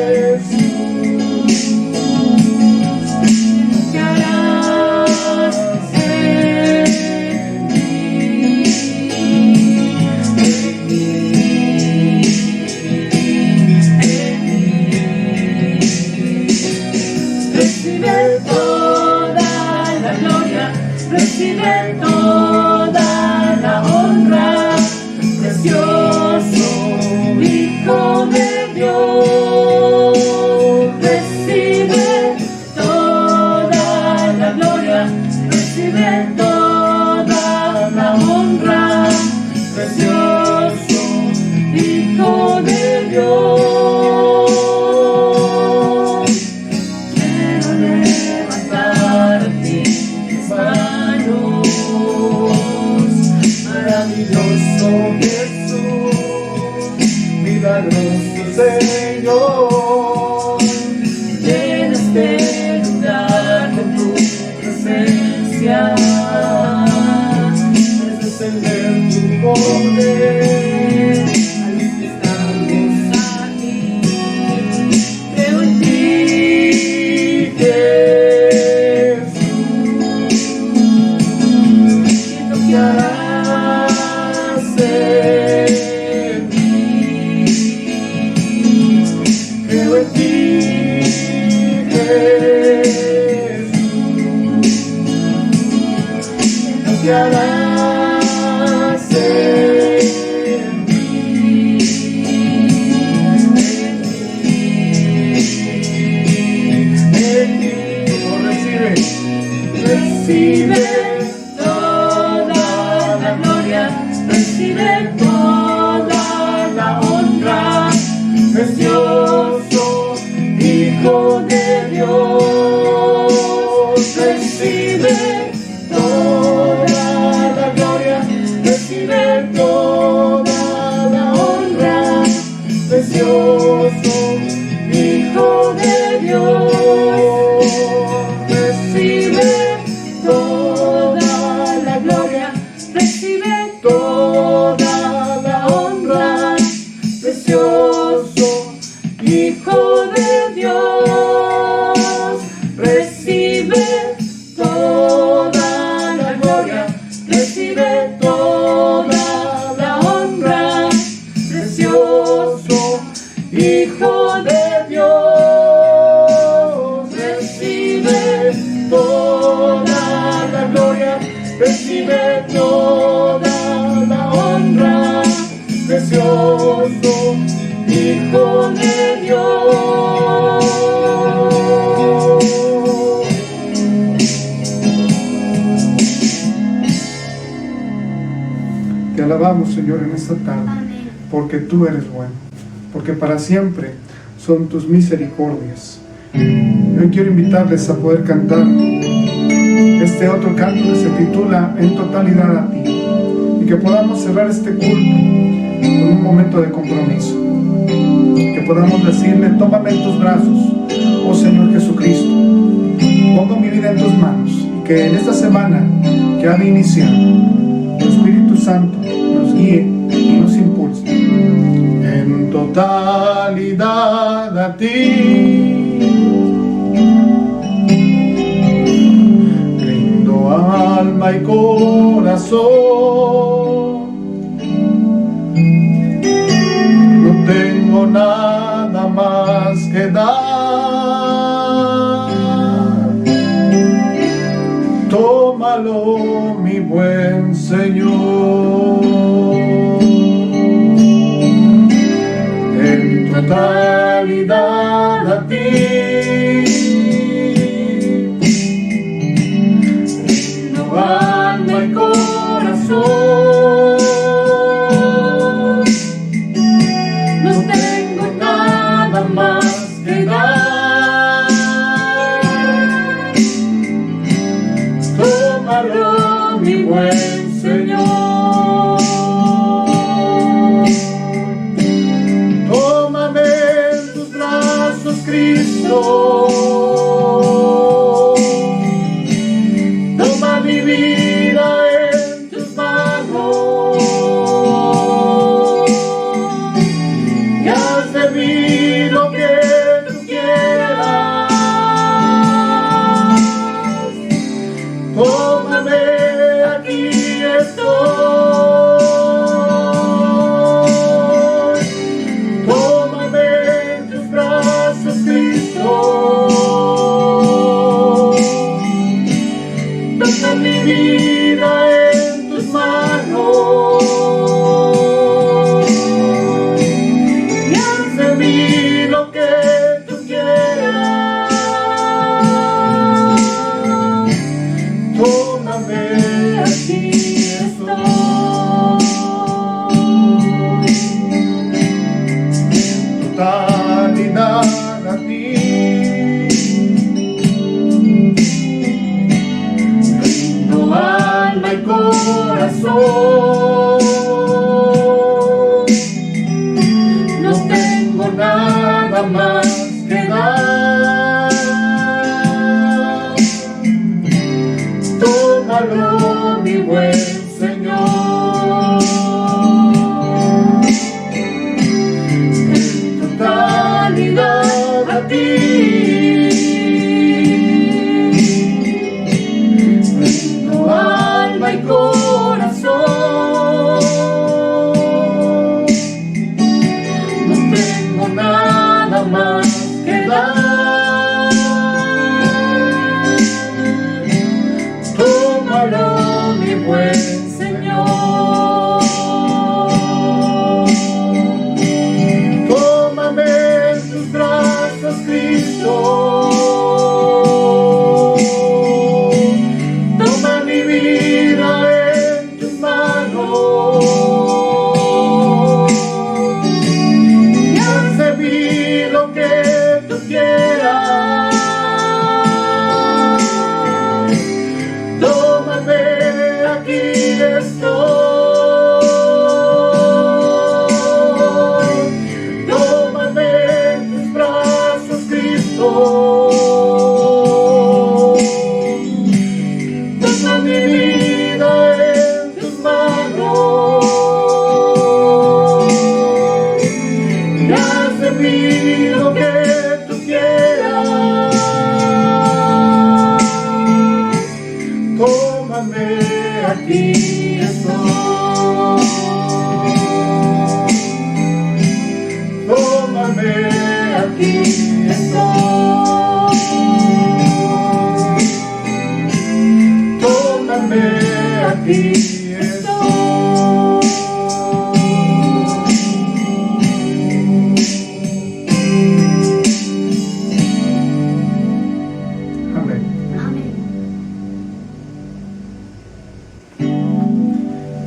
en lo que harás recibe toda la gloria, recibe toda la honra, precioso Hijo de Dios. Recibe toda la gloria, recibe encender tu poder. A los que estamos aquí, creo en ti, Jesús, y en lo que harás en mí. creo en ti, Jesús, Lo que harás en mí. en ti, oh, Recibe toda la gloria, recibe toda la honra, precioso Hijo de Dios, recibe toda la gloria, recibe toda la honra, precioso Hijo de Dios, recibe toda la gloria, recibe toda la honra, precioso Hijo de Dios, recibe toda la gloria, recibe toda la honra, precioso Hijo de Dios, recibe toda la gloria, recibe toda la honra, precioso Hijo de Dios. Te alabamos, Señor, en esta tarde, porque tú eres bueno, porque para siempre son tus misericordias. Hoy quiero invitarles a poder cantar este otro canto que se titula En totalidad a ti, y que podamos cerrar este culto con un momento de compromiso, que podamos decirle: tómame en tus brazos, oh Señor Jesucristo, pongo mi vida en tus manos, y que en esta semana que ha de iniciar, tu Espíritu Santo nos guíe y nos impulse. En totalidad a ti, rindo alma y corazón, no tengo nada más que dar. Tómalo, mi buen Señor. En totalidad a ti,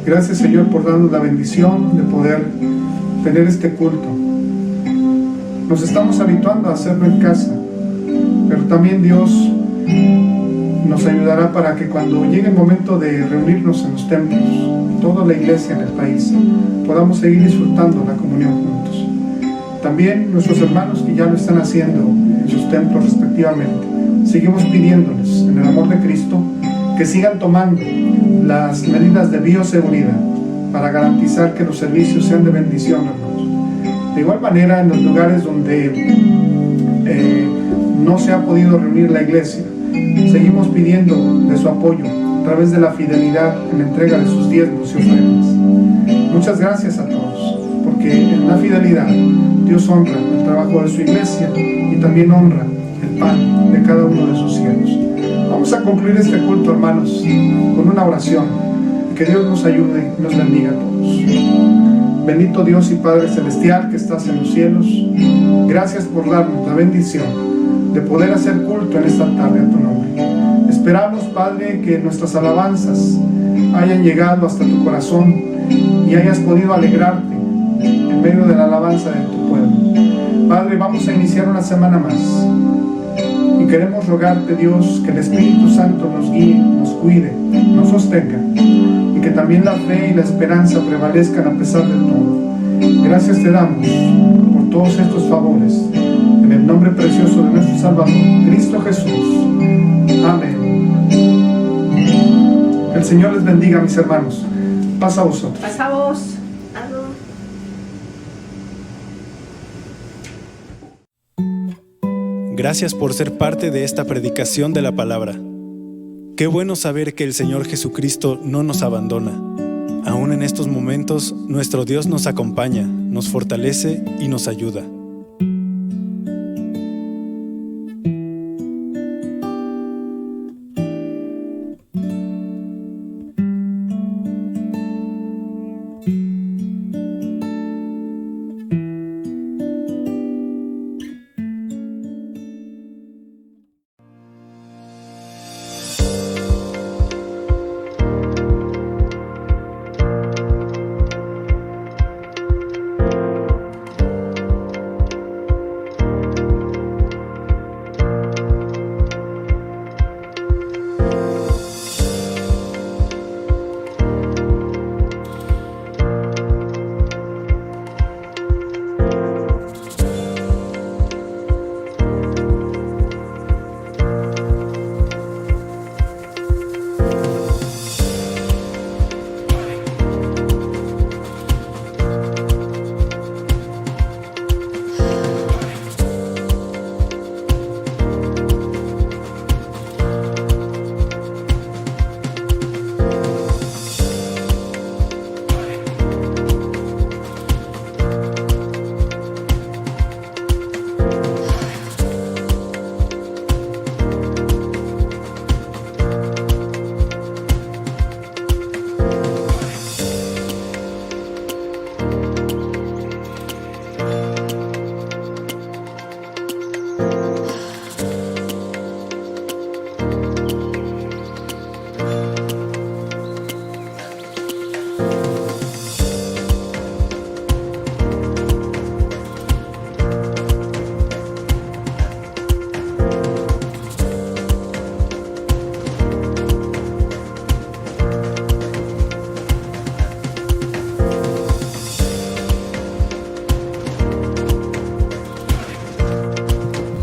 Gracias, Señor, por darnos la bendición de poder tener este culto. Nos estamos habituando a hacerlo en casa, pero también Dios nos ayudará para que cuando llegue el momento de reunirnos en los templos, toda la iglesia en el país, podamos seguir disfrutando la comunión juntos. También nuestros hermanos que ya lo están haciendo en sus templos respectivamente, seguimos pidiéndoles en el amor de Cristo que sigan tomando las medidas de bioseguridad para garantizar que los servicios sean de bendición, hermanos. De igual manera, en los lugares donde no se ha podido reunir la iglesia, seguimos pidiendo de su apoyo a través de la fidelidad en la entrega de sus diezmos y ofrendas. Muchas gracias a todos, porque en la fidelidad Dios honra el trabajo de su iglesia y también honra el pan de cada uno de sus siervos. Vamos a concluir este culto, hermanos, con una oración. Que Dios nos ayude y nos bendiga a todos. Bendito Dios y Padre Celestial que estás en los cielos, gracias por darnos la bendición de poder hacer culto en esta tarde a tu nombre. Esperamos, Padre, que nuestras alabanzas hayan llegado hasta tu corazón y hayas podido alegrarte en medio de la alabanza de tu pueblo. Padre, vamos a iniciar una semana más y queremos rogarte, Dios, que el Espíritu Santo nos guíe, nos cuide, nos sostenga y que también la fe y la esperanza prevalezcan a pesar de todo. Gracias te damos por todos estos favores, en el nombre precioso de nuestro Salvador, Cristo Jesús. Amén. El Señor les bendiga, mis hermanos. Paz a vosotros. Paz a vos. Gracias por ser parte de esta predicación de la palabra. Qué bueno saber que el Señor Jesucristo no nos abandona. Aún en estos momentos, nuestro Dios nos acompaña, nos fortalece y nos ayuda.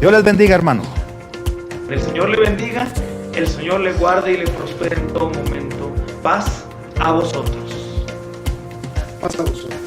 Dios les bendiga, hermanos. El Señor le bendiga, el Señor le guarde y le prospere en todo momento. Paz a vosotros. Paz a vosotros.